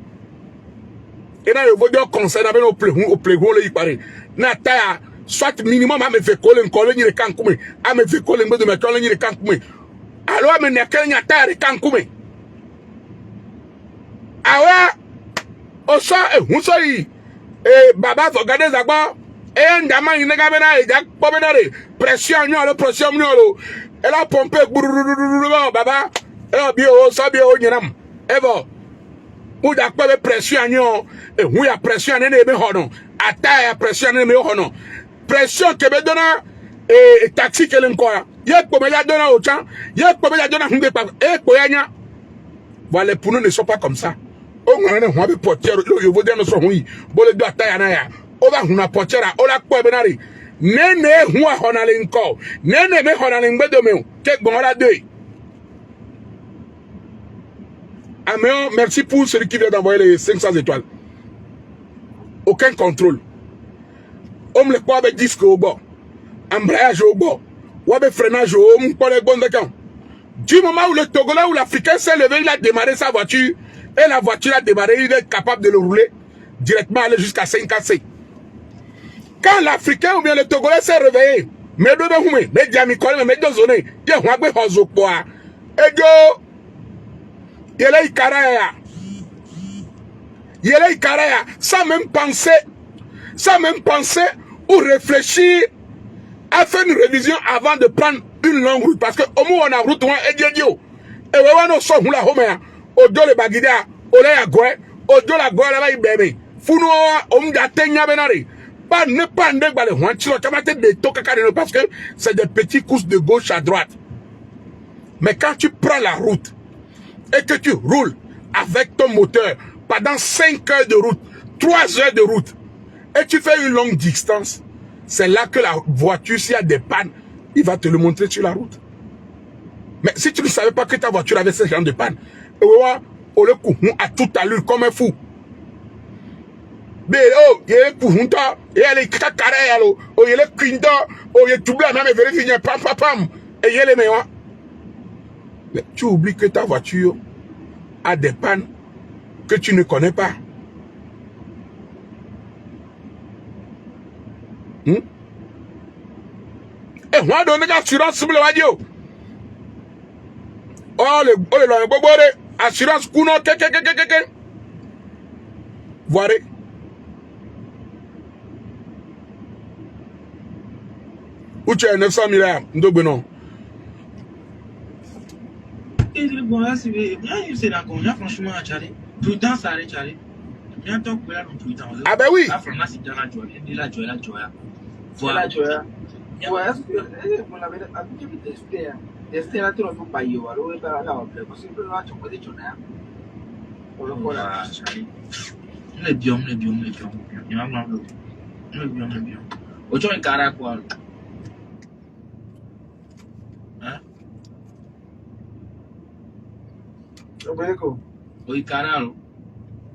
Et na le vodio conseil na be no plehun le ipare. Na ataya soit minimum ame fe kole nkole ni de kankube. Ame fe kole ngbe de metole ni de kankube. Alors ame ne kele nya ataya de kankube. Awa oso ehunsoyi baba fogade zagba ndama inega bena eja pobedare pression nyolo elle a pompé baba elle bi o so bi o nyiram evo muda kwa pression nyo ehun ya pression ne ebe hono ata ya pression ne me hono pression ke be dona taxi kele nko ye po me ya dona ocha ye po me ya dona hunde pa po ya nya voilà pour nous ne sont pas comme ça. On a un peu portière, le vaudien ne sont oui, bole de Tayanaya, on va une portière, on la quoi benari. Nene, moi, on a l'inco, nene, mais on a l'inbedomé, quel bon la deux. Améon, merci pour celui qui vient d'envoyer les 500 étoiles. Aucun contrôle. On me le quoi avec disque au bord, embrayage au bord, Wabe freinage au m'pole bon d'accord. Du moment où le Togolais ou l'Africain s'est levé, il a démarré sa voiture et la voiture a démarré, il est capable de le rouler directement aller jusqu'à 5AC. Quand l'Africain ou bien le Togolais s'est réveillé, mais deux humains, mais diamicole, mais deux zones, il y a un peu de poids. Et go, il est Ikaraya. Il est Ikaraya, sans même penser ou réfléchir à faire une révision avant de prendre une longue route. Parce que au moins on a route, on est diadio. Et on a son hula homea, au dos le bagida, au lait à goué, au dos la goué, là, bébé. Founoa, on a tenya benari. Pas ne pas ne pas le huanchilo, des tocacarino, parce que c'est des petits courses de gauche à droite. Mais quand tu prends la route et que tu roules avec ton moteur pendant 5 heures de route, 3 heures de route, et tu fais une longue distance, c'est là que la voiture, s'il y a des pannes, il va te le montrer sur la route. Mais si tu ne savais pas que ta voiture avait ce genre de panne, on le coup à toute allure comme un fou. Mais oh, il est pour un temps, il est cacaré, il est quinto, il est tout blanc, même vérifié, pam, pam, pam, et il est meilleur. Mais tu oublies que ta voiture a des pannes que tu ne connais pas. Et moi, donne l'assurance sur le radio. Oh, le assurance, kuno, voilà. Où tu as 900 milliards, non. Franchement, prudence, Charlie. Ah ben oui. Voilà.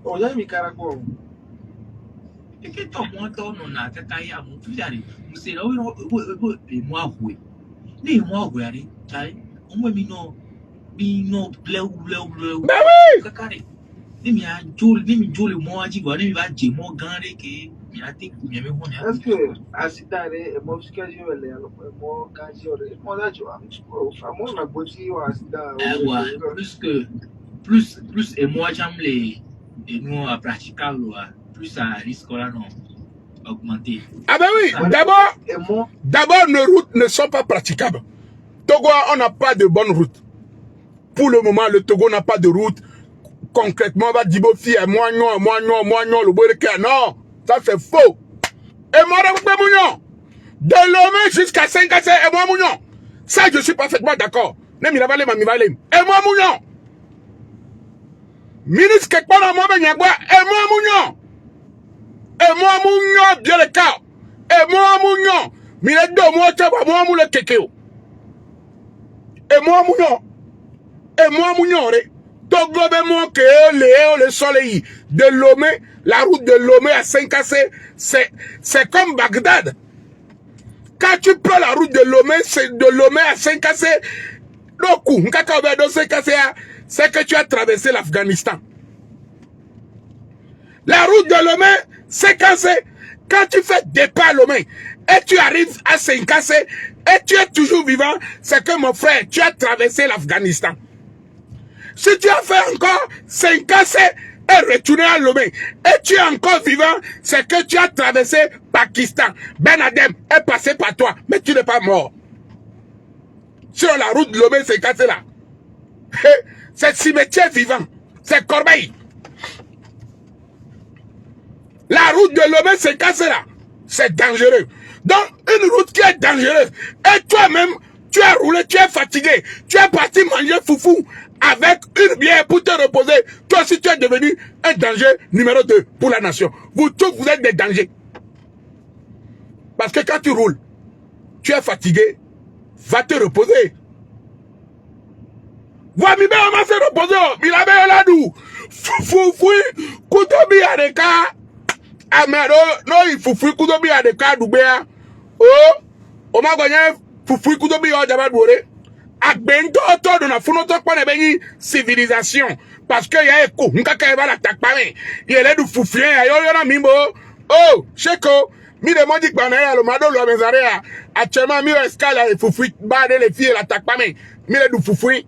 Oh, ya mi cara con. Et que ton montant non a kakaya mon plus d'aller. Vous savez, et moi, oui. Mais moi, oui, allez, allez. On me dit non, bleu. Ben oui! Kakare. Ni a jol, ni jol, moi, dit, voilà, il va dire, moi, gandé, que, il a été, il y a même moi. Est-ce que, à cette année, moi, je suis quasi allé, moi, quand j'ai, moi, là, tu vois, moi, on a bossé, à cette année. Plus, et moi, j'aime les. Et nous, à pratiquer, plus à risque là, non, augmenter. Ah ben oui, d'abord, nos routes ne sont pas praticables. Togo, on n'a pas de bonne route. Pour le moment, le Togo n'a pas de route. Concrètement, on va dire, moi, le bourrequin. Non, ça c'est faux. Et moi, de Lomé jusqu'à 5AC, et moi, Mounion. Ça, je suis parfaitement d'accord. Et moi, Mounion. Ministre quelque part dans mon benyagua, et moi mounion. Et moi mounion, bien le cas. Et moi mounion. Mille deux mois, tu vas moi moule kekeo. Et moi mounion. Et moi mounion, Togo be moi que le soleil de Lomé, la route de Lomé à 5AC, c'est comme Bagdad. Quand tu prends la route de Lomé, c'est de Lomé à 5AC, c'est que tu as traversé l'Afghanistan. La route de Lomé, c'est quand tu fais départ Lomé et tu arrives à 5AC et tu es toujours vivant, c'est que mon frère, tu as traversé l'Afghanistan. Si tu as fait encore 5AC et retourné à Lomé et tu es encore vivant, c'est que tu as traversé Pakistan. Ben Adem est passé par toi, mais tu n'es pas mort. Sur la route de Lomé, c'est cassé là. C'est cimetière vivant. C'est Corbeil. La route de Lomé, c'est cassé là. C'est dangereux. Donc, une route qui est dangereuse. Et toi-même, tu as roulé, tu es fatigué. Tu es parti manger foufou avec une bière pour te reposer. Toi aussi, tu es devenu un danger numéro 2 pour la nation. Vous tous, vous êtes des dangers. Parce que quand tu roules, tu es fatigué. Va te reposer. Va mi be ma se reposer. Mi la be la du. Foufou, kutobi adeka. Amero, no il foufou kutobi adeka du bea. Oh, o ma gagné fufu kudo bi o jaba duore agbento to do na funo to pa na be civilisation parce que ya eko nka ka ba la takpame yele du fufu ya yo na mimbo oh sheko mi de modi gba na ya lo mado lo mezarea actuellement mi escala e fufu ba de le fie la takpame mi le du fufu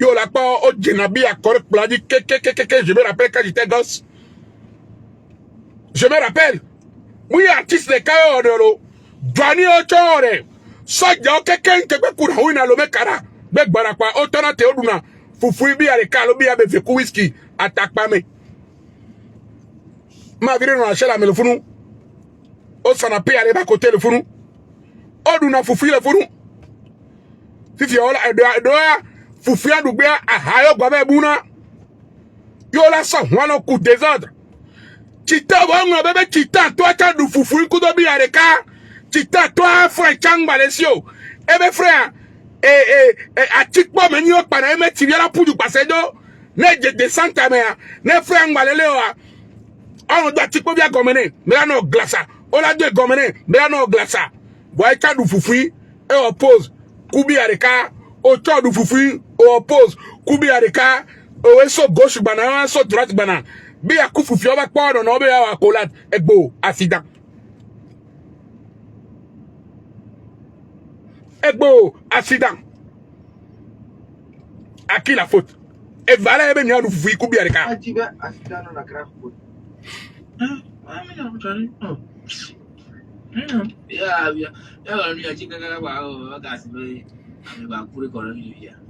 yo la pa o jenabi akor pladi que je me rappelle quand j'étais gosse. Je me rappelle. Oui, artiste de Kayo Odoro. Dwani Ochore. Soja okeken kekwe kuna huina lome kara. Bek barakwa. Otona te oduna. Fufui bi aleka lobi abe veku whisky. Attack pa me. Ma vire no achela me le funu. O sana pe ale ba côté le funu. Oduna fufui le funu. Fifi ola edoya. Fufui adubia ahayo gwabe buna. Yo la so wano coup désordre. Chita wanga bebe chita toi ta du fufu kudo bi areka chita toi frère changba lesio ebe frère atikpo meni o para eme tibiara pudu pasedo ne je descente me ne frère ngbalele o on do atikpo bia gomene me la no glasa o la do gomene me la no glasa boy ta du fufu e oppose kubi areka o to du fufu o oppose kubi areka o eso gauche bana so droite bana bi akufu fi oba pa no be ya akolat egbo accident à qui la faute et voilà ebe mi anu fufu ikubi areka Ajibe accident na grave faute.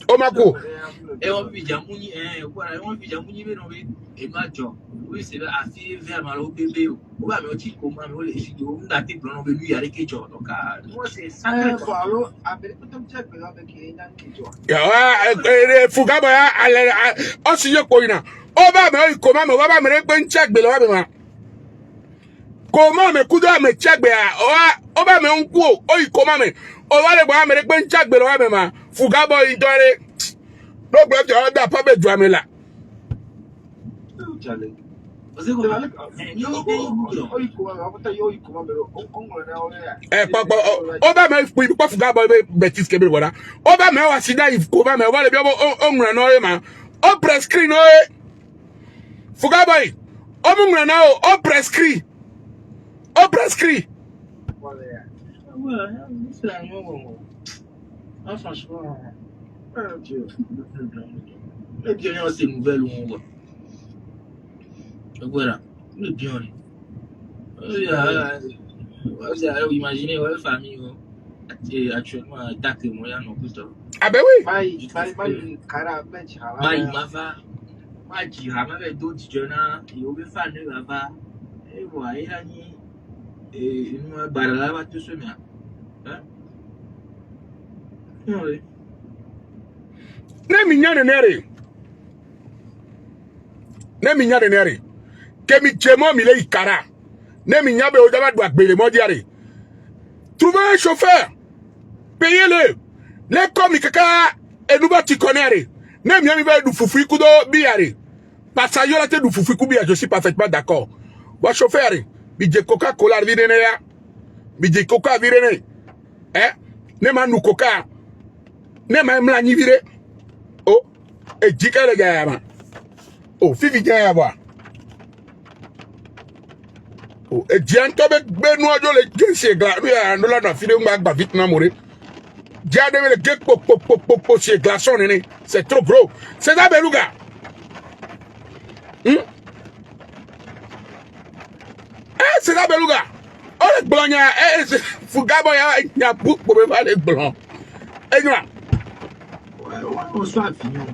o mako fugabo ya o si ye ko ina o ba me ko ma me wa ba me re pe nche gbe lo wa be ma ko ma me kudo me chegbe o ba me nku o yi ko ma me o wa le gba me re pe nche gbe lo wa be ma fugabo idore no gbe ti o da pa be ju amela o ba me pu po fugabo betis kebe wala o ba me wa sida if ko ba me wa le bi o nwra no e ma o prescreen no e fugabo o mu nwra na o prescreen franchement le bien c'est nouvelle on voit voilà le bien imaginez ouais famille actuellement attaque moyen non plus ah ben oui ma jira ma be do dijona e o be fa ne baba e wa ira ni no barala ba to so mi hein oui ne mi nyane nere ke mi jemo mi le ikara ne mi nyabe o daba do agbere mo diare trouver un chauffeur payez-le les comme kaka enuba ti konere ne mi ami be du fufu kudo biare passager la te du fufu ku bia je suis parfaitement d'accord wa chauffeur bi je Coca-Cola virene ya bi je Coca virene ne ma nu Coca ne ma mla nyi vire oh e jikale ga ma oh fifi ga ya ba oh e dianto be benu ojo le gense gla ru ya no la na fire ngba vite na more dia de le gek po chez glaçon nene c'est trop gros c'est ça beluga c'est ça beluga oh le blogna fugabo ya book pour me faire le blond et là on soit avion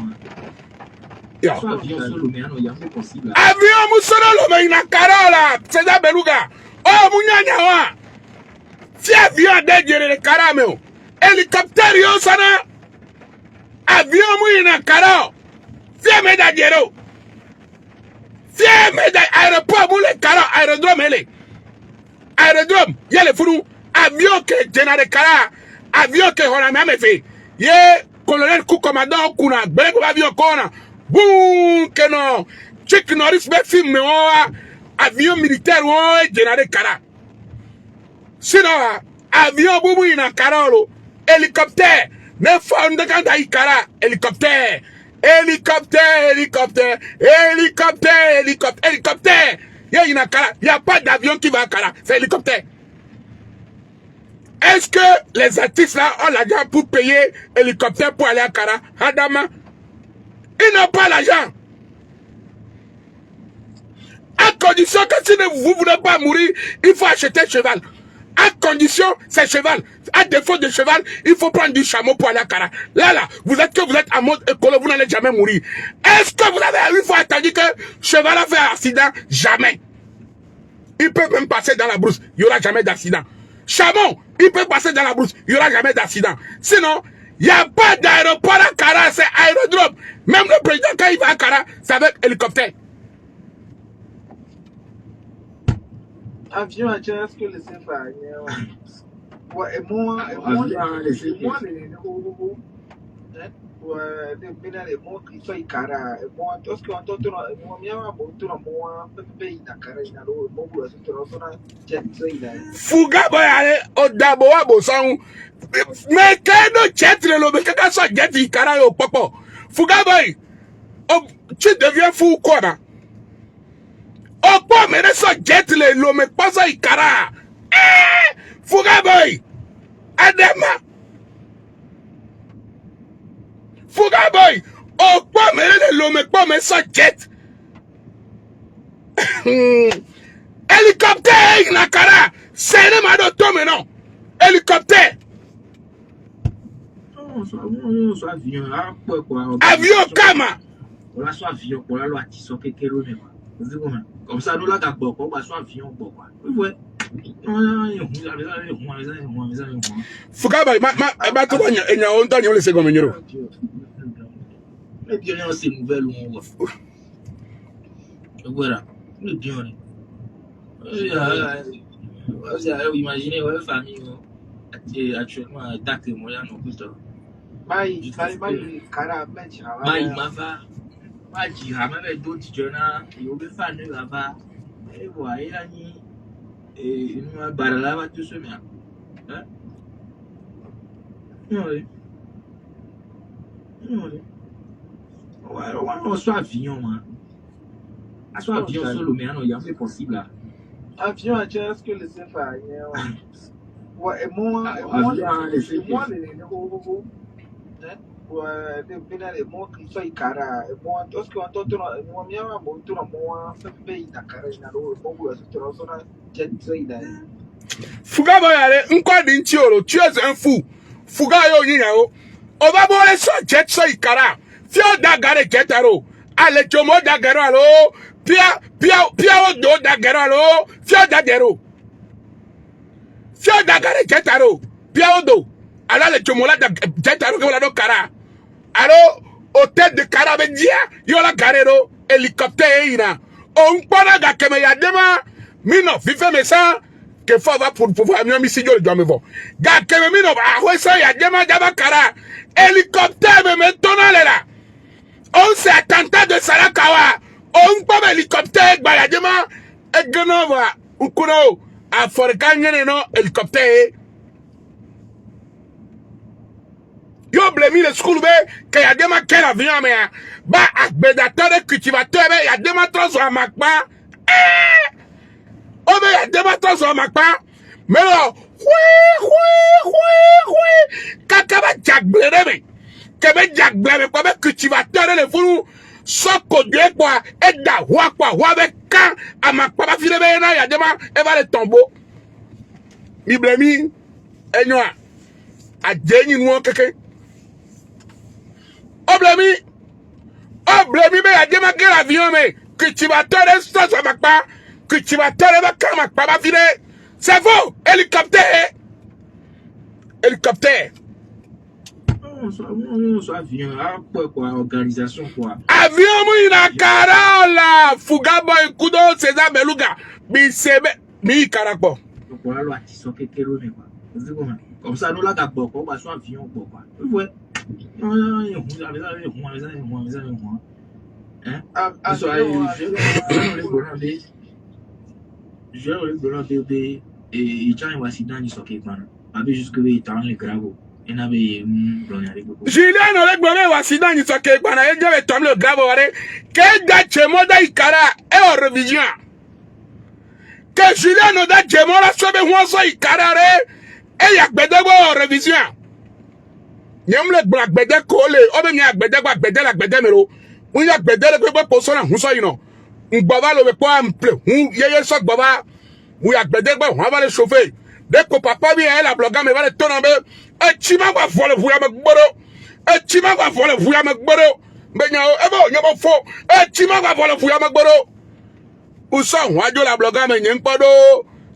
avion musolo lo me na carola c'est ça beluga oh munyanya wa si avion de jere le caramel hélicoptère yo sana avion mu ina karo si me da jero si me da aéroport mu le karo aérodrome yele furu avion ke jenare kara avion ke hona me fe ye colonel ku commandant kuna gbe ko avion kona boum que non chick Norris be film me avion militaire o jenare kara sinon Avion boubou ina karolo. Hélicoptère. Ne fonde quand kara. Hélicoptère. Hélicoptère, hélicoptère, hélicoptère, hélicoptère, hélicoptère. Il n'y a pas d'avion qui va à Kara. C'est hélicoptère. Est-ce que les artistes là ont l'argent pour payer hélicoptère pour aller à Kara? Adama. Ils n'ont pas l'argent. À condition que si vous ne voulez pas mourir, il faut acheter cheval. À condition, c'est cheval. À défaut de cheval, il faut prendre du chameau pour aller à Kara. Là, vous êtes en mode écolo, vous n'allez jamais mourir. Est-ce que vous avez une fois entendu que cheval a fait un accident? Jamais. Il peut même passer dans la brousse, il n'y aura jamais d'accident. Chameau, il peut passer dans la brousse, il n'y aura jamais d'accident. Sinon, il n'y a pas d'aéroport à Kara, c'est aérodrome. Même le président, quand il va à Kara, c'est avec hélicoptère. Avion à chance que le CFA. Ouais, et moi, il faut y cara. Et moi, tout ce qu'on entend, moi, Fuga boy ale odabo wa bosan. Mais quand no chetre lo be kaka so jeti kara yo popo. Fuga boy. Oh, tu deviens fou quoi là? Oh, pas mais so jet le me pas ça ikara. Fuga boy. Adama. Fuga boy. Oh, pas mais le me pas mais so jet. Hélicoptère Nakara, c'est le mado tome non. Hélicoptère. Soit avion, quoi. Avion Kama. Voilà, soit avion, pour la loi, qui sont quelques comme ça, nous là, d'abord, on va soit avion, quoi. Oui, Fuga boy, ma to nya enya on tani ole second menyo. Et bien, c'est nouvelle où on voit. Voilà, le bien. Imaginez votre famille actuellement attaque moyen non plus. D'autres jeunes, ils ont fait là-bas. Et voilà, et nous avons barré tout ce bien. Oui. On soit avion, man. Soit avion solo, mais non, il y a pas possible là. Avion à chance que le CFA. Ouais, et moi, il faut y cara. Et moi, tout ce qu'on entend, moi, Fuga boy ale nkwa di ntiolo, tu es un fou. Fuga yo yinao. Oba bole so jet so ikara. Fio dagare jetaro. Ale chomo dagaro alo. Pia o do dagaro alo. Fio dagero. Fio dagare jetaro. Pia o do. Ala le chomo la jetaro ke wala do kara. Alo hôtel de Karabendia, yola garero hélicoptère ina. On pona ga keme ya dema mino vive mesa que faut avoir pour pouvoir mieux misi yo le doit me voir. Ga keme mino ba wesa ya dema jaba kara hélicoptère me maintenant là. On s'est attentat de Sarakawa. On pas hélicoptère ba ya dema e gnova ukuno a forkanye no hélicoptère. Yo blemi le school be que ya dema quel avion mais ba agbedateur de cultivateur be ya dema transform makpa o be ya dema transform makpa mais là kakaba jagblere me que be jagblere ko be cultivateur le funu soko de quoi et da wa be kan amakpa ba file be na ya dema e va le tombeau mi blemi enyo a jenyi nu keke Oblemi me a démarqué l'avion mais que tu vas te rester sur ma part, que tu vas te remarquer ma part, ma fille. C'est faux, hélicoptère. Hélicoptère. Soit avion, quoi, organisation, quoi. Avion, mouina carola, Fuga boy, kudo, César Beluga, mi caracol. Donc, voilà, loi, qui sont quelques ronds, quoi. Comme ça, nous là, d'abord, on va soit avion, quoi. Oui, je vais vous demander et il y a un accident qui s'occupe maintenant. Abi jusque là, il t'en les gravos. Il n'avait Julien on le gbore wa accident ni so ke gbana e je tom le grave ore ke da chemo da ikara e o revision que Julien no da chemo la so be ho so ikara re e ya gbedegbo o revision nyem le gbla gbede ko le o be mi agbedegbo agbede la gbede mero un ya gbede le pe po so na hu so yino ngboba lo be po ample hu yeye so gboba mu ya gbedegbo ho ba le chauffer de ko papa bi e la bloga me va le tonombe e chima va fo le vu ya me gboro e chima va fo le vu ya me gboro be nya e bo nya bo fo e chima va fo le vu ya me gboro u so ho ajo la bloga me nyen podo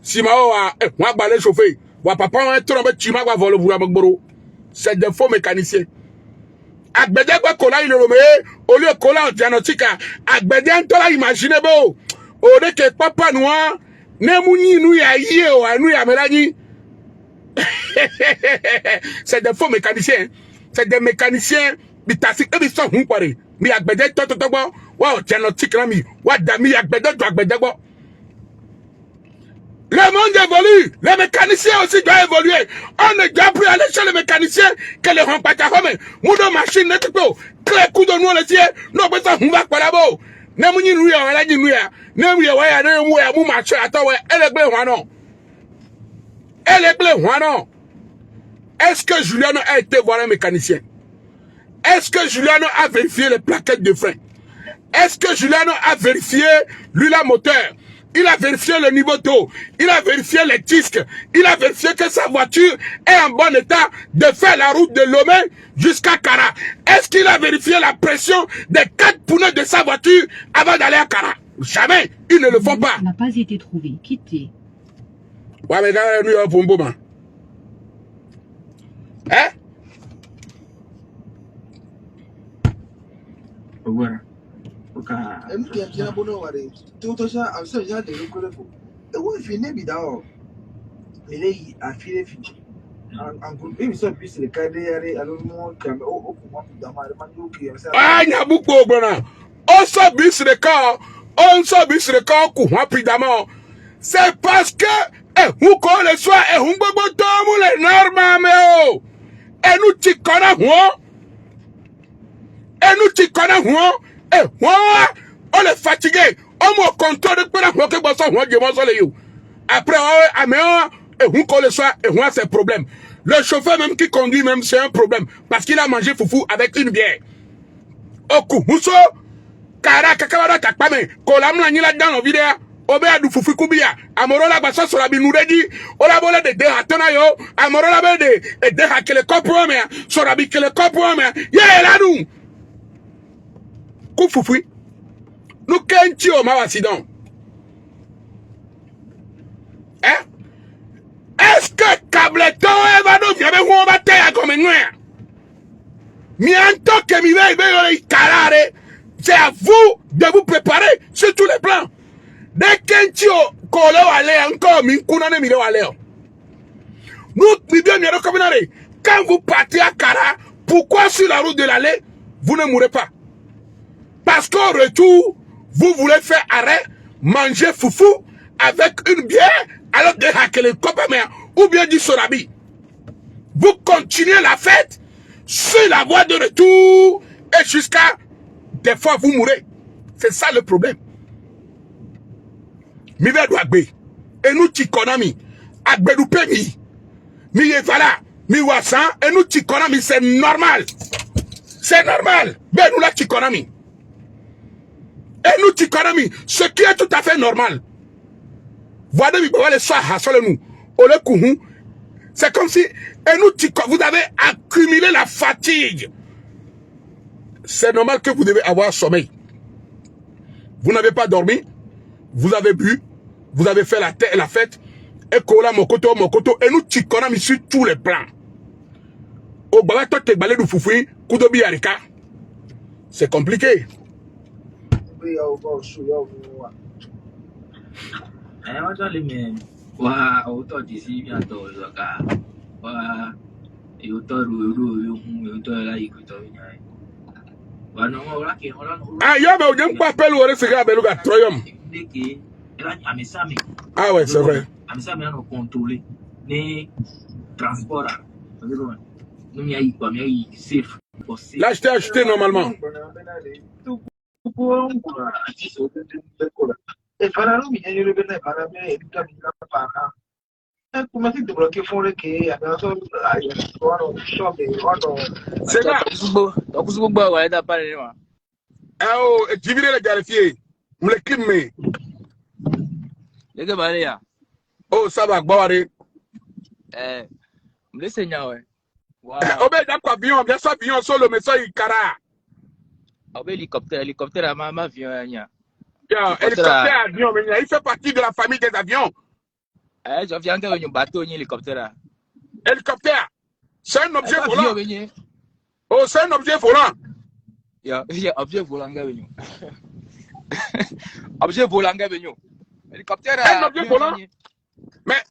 si ma wa e ho agba le chauffer wa papa wa tonombe chima va fo le vu ya me gboro c'est des faux mécaniciens agbedegbo ko la iloro me o le ko la diagnostic agbede ntola imagine bo o de ke papa noa Nemu ni nou ya yé ou à nous ya melani. C'est des faux mécaniciens. C'est des mécaniciens. Bitasi ebi so hun pare. Mi agbede to gbo. Wa o diagnostic la mi. Wa da mi agbede to agbede gbo. Le monde évolue. Les mécaniciens aussi doivent évoluer. On ne doit plus aller chez les mécaniciens que les remparts comme Mudo machine ne tout. Clé coup de nous le ciel. Non besoin on va pas là-bas. Nemu ni nou ya wala ni nou ya. Nemu ya waya na mu ya mu marché atawe elegbe ho non. Elegbe ho non. Est-ce que Juliano a été voir un mécanicien? Est-ce que Juliano a vérifié les plaquettes de frein? Est-ce que Juliano a vérifié l'huile moteur? Il a vérifié le niveau d'eau. Il a vérifié les disques. Il a vérifié que sa voiture est en bon état de faire la route de Lomé jusqu'à Kara. Est-ce qu'il a vérifié la pression des 4 pneus de sa voiture avant d'aller à Kara? Jamais. Ils ne le font pas. N'a pas été trouvé. Quittez. Ouais, mais dans nous, on peut un hein? Voilà. Em qui aime bien bonheur, tout ça, à ce genre de recours. Et oui, fini, bidao. Il est affilé, fini. En groupe, il se puisse le cadre, alors moi, comme au courant dans ma demande, qui est ça. Ah, il y a beaucoup de bonheur. On se bise le corps. On se bise le corps, courant prudemment. C'est parce que, vous connaissez le soir, et vous bobo tomu les normes, mais et nous t'y connaissons, et nous t'y connaissons, et moi, on est fatigué, on me contrôle de quoi que boisson, on demande les you. Après, et vous connaissez le soir, et moi, c'est un problème. Le chauffeur même qui conduit, même, c'est un problème, parce qu'il a mangé foufou avec une bière. Oku, Mousso, Kara, Kakawara, Takpame, Kolam la nila dans nos vidéos. Obea du fufu kubia amorola basa sur la binuredi ola bola de hatona yo amorola be de hakele kopo me sur la bikele kopo me ye la nu ku fufu nu kenchi o ma accident est-ce que Cableton va nous faire un bataille comme nous mi anto que mi ve carare c'est à vous de vous préparer sur tous les plans. Dès que kolo wale encore mi kuna ne mi le wale. Nous bien mi recommandé quand vous partez à Kara, pourquoi sur la route de l'allée vous ne mourrez pas? Parce qu'au retour, vous voulez faire arrêt, manger foufou avec une bière alors de hakele copain ou bien du sorabi. Vous continuez la fête sur la voie de retour et jusqu'à des fois vous mourrez. C'est ça le problème. Mi ve do agbe enu ti konami agbedu pe mi ye vala mi wasan enu ti konami c'est normal ben nous la ti konami enu ti konami ce qui est tout à fait normal voilà mi ba le sa hasole nous ole kuhu c'est comme si enu ti vous avez accumulé la fatigue. C'est normal que vous devez avoir sommeil. Vous n'avez pas dormi, vous avez bu, vous avez fait la fête, et kola mokoto, et nous tikona mi sur tous les plans. Au bala to te balé du foufoui, kudobi arika. C'est compliqué. Ah, y'a mais on pas appel ou c'est grave, le gars, troyum. Ah ouais, c'est vrai. transport là. Nous y a quoi, mais il safe. Là, je t'ai acheté normalement. C'est là. Oh, Djibril le Galfier. On le clime. Les gars, allez là. Oh, ça va, Bawari. Me seigneur, ouais. Wow. Obé, d'accord, avion, bien sûr, avion, solo, mais ça, il cara. Obé, hélicoptère, à ma avion, hélicoptère, avion, mais il fait partie de la famille des avions. Je viens de un bateau, hélicoptère. Hélicoptère, c'est un objet volant. Oh, c'est un objet volant. Objet volant, objet volant, hélicoptère. Un objet volant. Mais,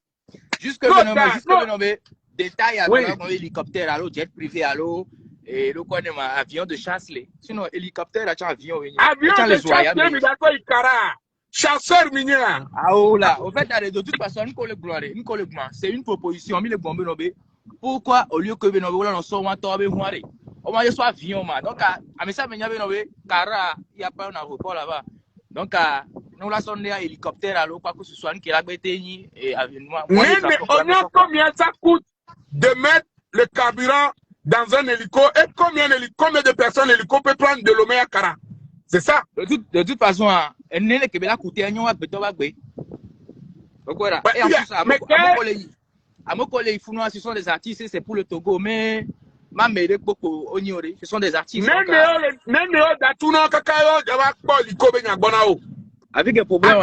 jusque maintenant, détail avec hélicoptère, allô, jet privé, allô, et le quoi, avion de chasse. Sinon, hélicoptère, avion. Avion de chasse, mais d'accord, il cara. Chasseur minier. Ah, oh là, au fait, de toute façon, c'est une proposition, mais le bombes nobé. Pourquoi, au lieu que on soit un tombé, on va soit avion, donc, à ça, il n'y a pas un aéroport là-bas. Donc, nous la sonde à hélicoptère, alors, quoi que ce soit, qui l'a bété, et moi. Mais combien ça coûte de mettre le carburant dans un hélico et combien de personnes l'hélico peut prendre de Lomé à Kara? C'est ça? De toute façon, elle n'est que la coûter un an béton à bé. Donc voilà. Et en plus, à mon collègue, ce sont des artistes, c'est pour le Togo, mais ma mère beaucoup ignoré. Ce sont des artistes. Avec un problème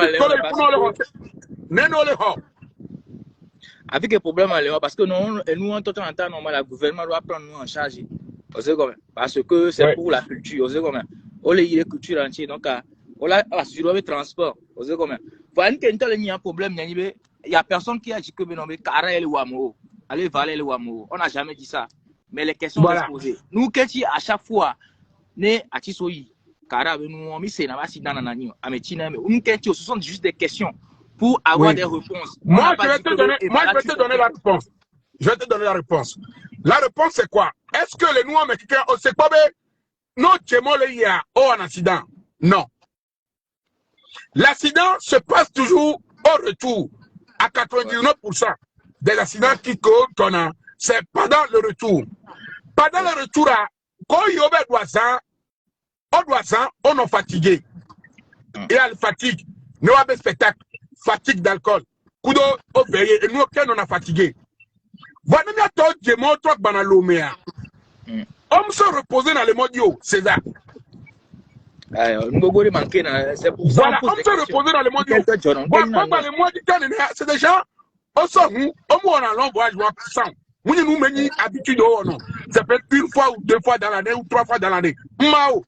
avec un problème parce que nous en temps en temps, le gouvernement doit prendre nous en charge. Parce que c'est pour la culture. On les culture entière. Donc, on a assuré le transport. Voilà, il y a un problème. Il n'y a personne qui a dit que Kara le Wamo. Allez, valer le Wamo. On n'a jamais dit ça. Mais les questions sont posées. Nous, à chaque fois, ne Atisoyi, Kara, nous, c'est un accident dans l'année. Ce sont juste des questions pour avoir des réponses. Moi, je vais te donner la réponse. Je vais te donner la réponse. La réponse, c'est quoi? Est-ce que les Noirs mexicains, c'est quoi? Non, il y a un accident. Non. L'accident se passe toujours au retour. À 99% des accidents qui tournent, c'est pendant le retour. Pendant le retour, quand il y a on est fatigué. Il y a le fatigue. Nous avons un spectacle. Fatigue d'alcool. Kudo, et nous, on est fatigué. Voilà, on se reposer dans le modio, César. Voilà, on se reposer dans le modio. C'est des gens, on sort, on a un long voyage, on nous menons habitude, ça peut être une fois ou deux fois dans l'année ou trois fois dans l'année. Mao.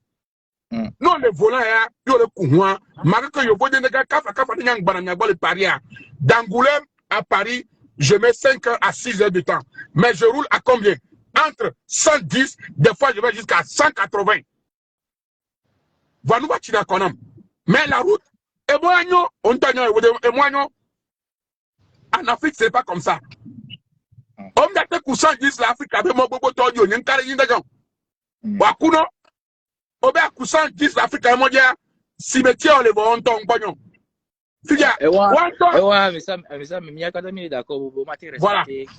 Non, les volants, il y a le courant. Malgré que je vois des gars, d'Angoulême à Paris, je mets 5 heures à 6 heures de temps. Mais je roule à combien? Entre 110, des fois je vais jusqu'à 180. Voilà, mais la route, et moi, en Afrique, c'est pas comme ça. On a fait 110 l'Afrique avec mon bobo tordio, n'y a pas de gens. Wakuno, on a 110 l'Afrique avec mon dia, cimetière, les vents, on tombe, pognon. Voilà.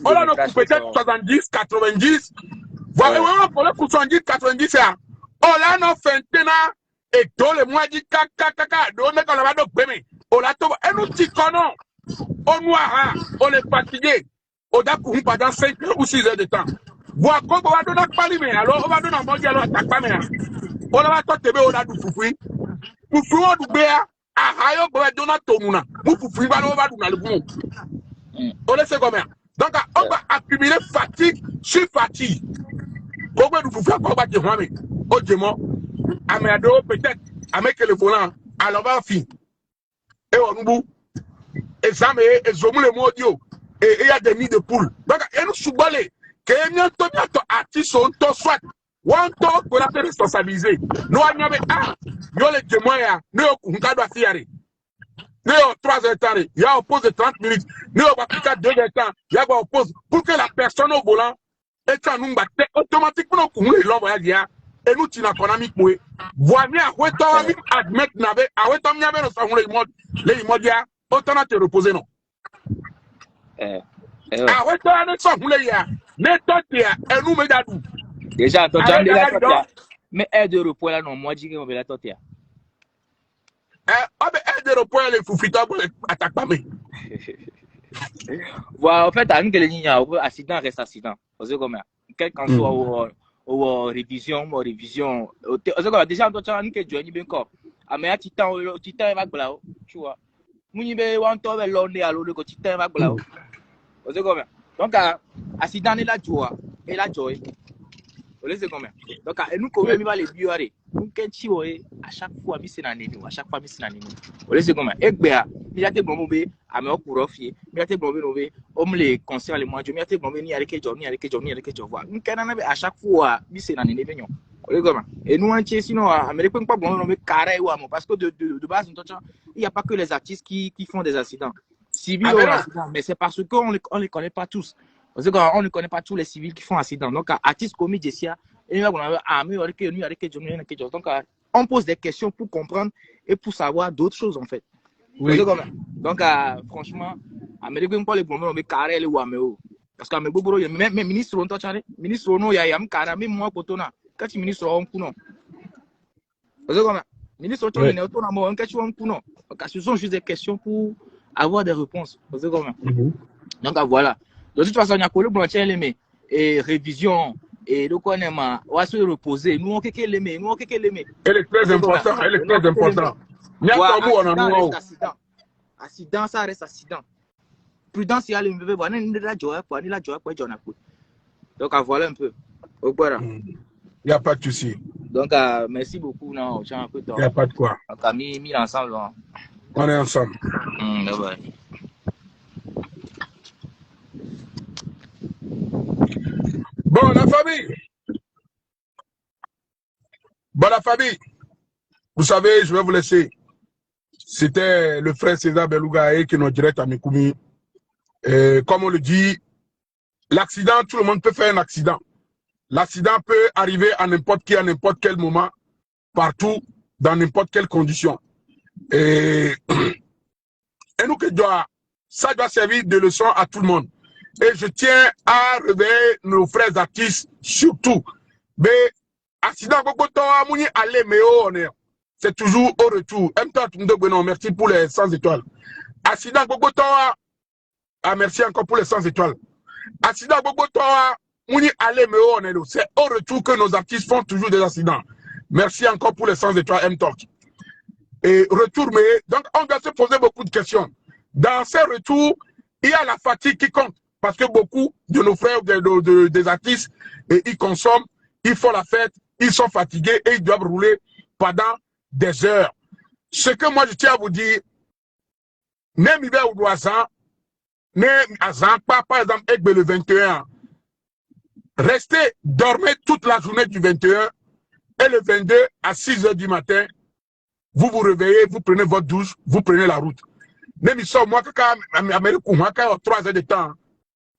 On a peut-être 70, 90. Voilà, pour le 70, 90, on a nos fentena et tous les mois dit caca, on est dans la main de on a tout, et nous t'y connaissons. On est fatigué. On a couru pendant 5 ou 6 heures de temps. Voilà, quand on va donner pas l'email, alors on va donner un bon dialogue à ta caméra. On va tout te on a du foufoui. Foufoui, on a du Ahayo boy dona tomuna. Mufu friba no va dans le bon. On laisse comment. Donc on va accumuler fatigue sur fatigue. Comment nous pouvons faire quoi battre moi au démon. Améado peut-être avec le volant à l'envers et on nous examen et zoom le modio et il y a des nids de poules. Donc et nous soubalé que bientôt artiste sont soit one talk pour la faire responsabiliser. Nous avons yo les témoins nous on doit fier. Nous, 3 heures de temps, il y a une pause de 30 minutes. Nous, on va appliquer 2 heures de temps, il y a une pause. Pour que la personne au volant, et quand nous battons, automatiquement, nous, il l'envoie dire, et nous, tu n'as pas mis pour voilà, où est-ce qu'on admettre, où est-ce qu'on a les immobiliers, autant à te reposer, non. Ah ouais, toi, on est sans rouler, mais toi, tu es un nous, d'adou. Déjà, toi, tu as déjà, mais aide de repos là, non, moi, je dis qu'on veut la totia. Ah, mais aide de repos, les foufiteurs, pour les attaquer pas, mais. Voilà, en fait, à nous, que les lignes, accident reste accident. Vous savez comment, quel qu'en soit, ou révision, déjà, toi, tu as un que tu as bien corps. Ah, mais à Titan, va blau, tu vois. Mounibe, on t'en l'on est à l'eau, le Titan va blau. Vous savez comment? Donc, accident est la joie. Et la joie. Vous savez comment? Donc, nous, quand même, les bureaux, nous, à chaque fois, c'est un ennemi. À chaque fois, c'est un ennemi. Vous savez comment? Et bien, il y a des moments où à me courir, il y a des moments où on me les conseille les mois, il y a des moments où il y a des gens, à chaque fois, c'est un ennemi. Et nous, sinon, Américains ne peuvent pas carré parce que de base, il n'y a pas que les artistes qui font des accidents. Civils accidents, mais c'est parce qu'on ne les connaît pas tous. Parce qu'on ne connaît pas tous les civils qui font accident. Donc, artistes comme Jessia, donc, on pose des questions pour comprendre et pour savoir d'autres choses, en fait. Oui. Donc, franchement, Américains pas les problèmes, mais carré les Wameo. Parce que même ministre, ministre, il y a un carré, même moi, quand tu ministre, on counon. Ministre, tu es autonome, on catch un counon. Ce sont juste des questions pour avoir des réponses. Donc, voilà. De toute façon, il y a que le blanchien l'aimé et révision et donc on va se reposer. Nous on quelque l'aimé, nous on quelque l'aimé. Elle est très important, elle est très important. Accident, ça reste accident. Prudence, il y a le bébé, voilà, ni la joie, quoi, j'en ai coup. Donc voilà un peu. Voilà. Il n'y a pas de souci. Donc merci beaucoup, non, j'ai un peu de temps. Il n'y a pas de quoi. Donc à mis ensemble. On est ensemble. Bye. Bon, la famille, vous savez, je vais vous laisser. C'était le frère César Belougaé qui nous direct à Mikoumi. Comme on le dit, l'accident, tout le monde peut faire un accident. L'accident peut arriver à n'importe qui, à n'importe quel moment, partout, dans n'importe quelle condition. Et nous, ça doit servir de leçon à tout le monde. Et je tiens à réveiller nos frères artistes, surtout. Mais, accident, c'est toujours au retour. Merci pour les 100 étoiles. Accident, merci encore pour les 100 étoiles. Accident, c'est au retour que nos artistes font toujours des accidents. Merci encore pour les 100 étoiles, M-Talk. Et retour, mais, donc, on doit se poser beaucoup de questions. Dans ces retours, il y a la fatigue qui compte. Parce que beaucoup de nos frères, des artistes, ils consomment, ils font la fête, ils sont fatigués et ils doivent rouler pendant des heures. Ce que moi je tiens à vous dire, même hiver ou doisant, même à Zampa, par exemple, avec le 21, restez, dormez toute la journée du 21 et le 22 à 6 h du matin, vous vous réveillez, vous prenez votre douche, vous prenez la route. Même ils sont, moi, quand Amérique, moi, quand 3 heures de temps,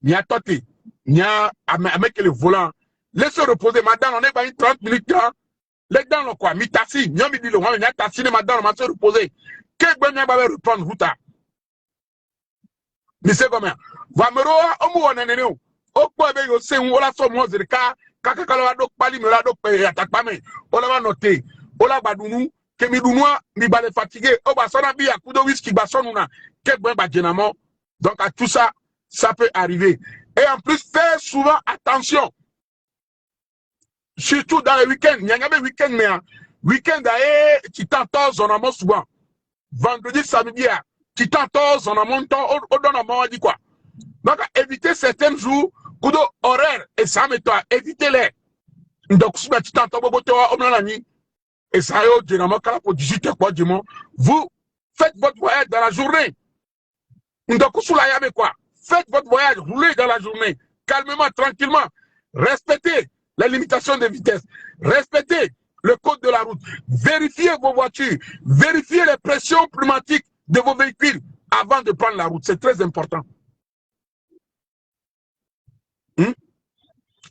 il y a toté, il y a avec le volant. Laissez reposer, madame, on est pas 30 minutes là. Les dents, le quoi, mi-tassi, il y a mi dit le roi, il y a tassi, madame, on va se reposer. Qu'est-ce que vous allez reprendre route? Mais c'est comment? Vamero, on m'a dit, au point de c'est où la somme, on dit, kakakalo, donc, pali, me la, donc, attaque pas, mais, on va noter, on la badounou, que mi dounoua, mi balé fatigué, oh, bah, son habit, à coup de whisky, bah, son ouna, qu'est-ce que vous allez donc, à tout ça, ça peut arriver. Et en plus, faites souvent attention. Surtout dans les week-ends. Il y a des week-ends, mais week-end, tu t'entends, on en monte souvent. Vendredi, samedi, tu t'entends, on en monte, on dit quoi. Donc, évitez certains jours, coup horaire, et ça, mais toi, évitez-les. Donc, si tu t'entends, et ça, pour 18 h, quoi, vous faites votre voyage dans la journée. Donc, sous la yame, quoi. Faites votre voyage, roulez dans la journée, calmement, tranquillement. Respectez la limitation de vitesse. Respectez le code de la route. Vérifiez vos voitures. Vérifiez les pressions pneumatiques de vos véhicules avant de prendre la route. C'est très important.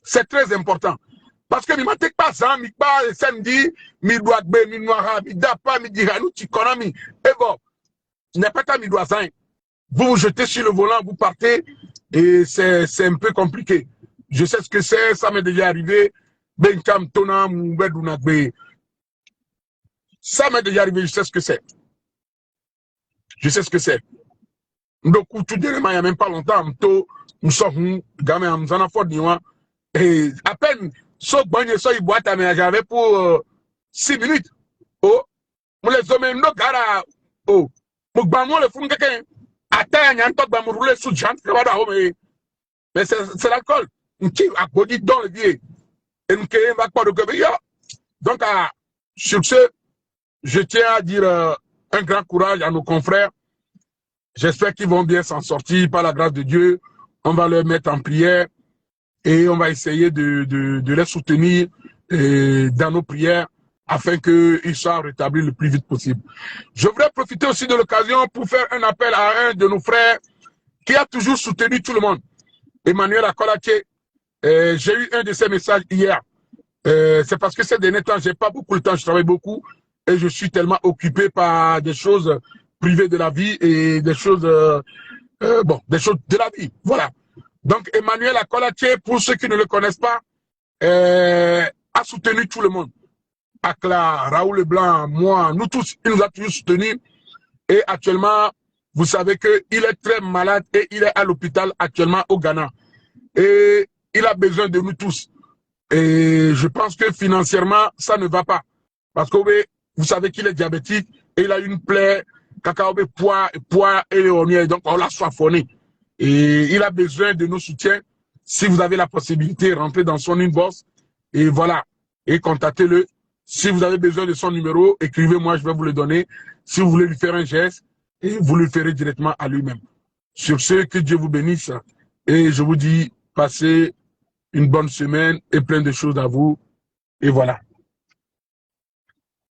C'est très important. Parce que mi tek pas ça, mi pas samedi, mi doit be, mi noira, mi dapa, mi diranou, tikonami. Et bon, n'est pas ta mi doit ça. Vous vous jetez sur le volant, vous partez, et c'est un peu compliqué. Je sais ce que c'est, ça m'est déjà arrivé. Ben kam tona moubedou be. Ça m'est déjà arrivé, je sais ce que c'est. Je sais ce que c'est. Donc, tout dernièrement, il n'y a même pas longtemps, nous sommes gamin, nous en avons fait et à peine, sauf que ça, il boite à ménager avec pour 6 minutes. Oh, moi les hommes, nous gara, oh, moi, bamou le fond quelqu'un, attends, il y a un temps de me rouler sous jante, mais c'est l'alcool. Qui a body dans le vieux. Et nous, qui va pas de Québec. Donc, sur ce, je tiens à dire un grand courage à nos confrères. J'espère qu'ils vont bien s'en sortir par la grâce de Dieu. On va leur mettre en prière et on va essayer de les soutenir dans nos prières afin qu'ils soient rétablis le plus vite possible. Je voudrais profiter aussi de l'occasion pour faire un appel à un de nos frères qui a toujours soutenu tout le monde. Emmanuel Akolache, j'ai eu un de ses messages hier. C'est parce que ces derniers temps, j'ai pas beaucoup de temps, je travaille beaucoup et je suis tellement occupé par des choses privées de la vie et des choses, des choses de la vie. Voilà. Donc, Emmanuel Akolache, pour ceux qui ne le connaissent pas, a soutenu tout le monde. Akla, Raoul Leblanc, moi, nous tous, il nous a toujours soutenus. Et actuellement, vous savez qu'il est très malade et il est à l'hôpital actuellement au Ghana. Et il a besoin de nous tous. Et je pense que financièrement, ça ne va pas. Parce que vous savez qu'il est diabétique et il a une plaie, cacao, poids et on donc on l'a soifonné. Et il a besoin de nos soutiens. Si vous avez la possibilité, rentrez dans son inbox et voilà. Et contactez-le. Si vous avez besoin de son numéro, écrivez-moi, je vais vous le donner. Si vous voulez lui faire un geste, et vous le ferez directement à lui-même. Sur ce, que Dieu vous bénisse. Et je vous dis, passez une bonne semaine et plein de choses à vous. Et voilà.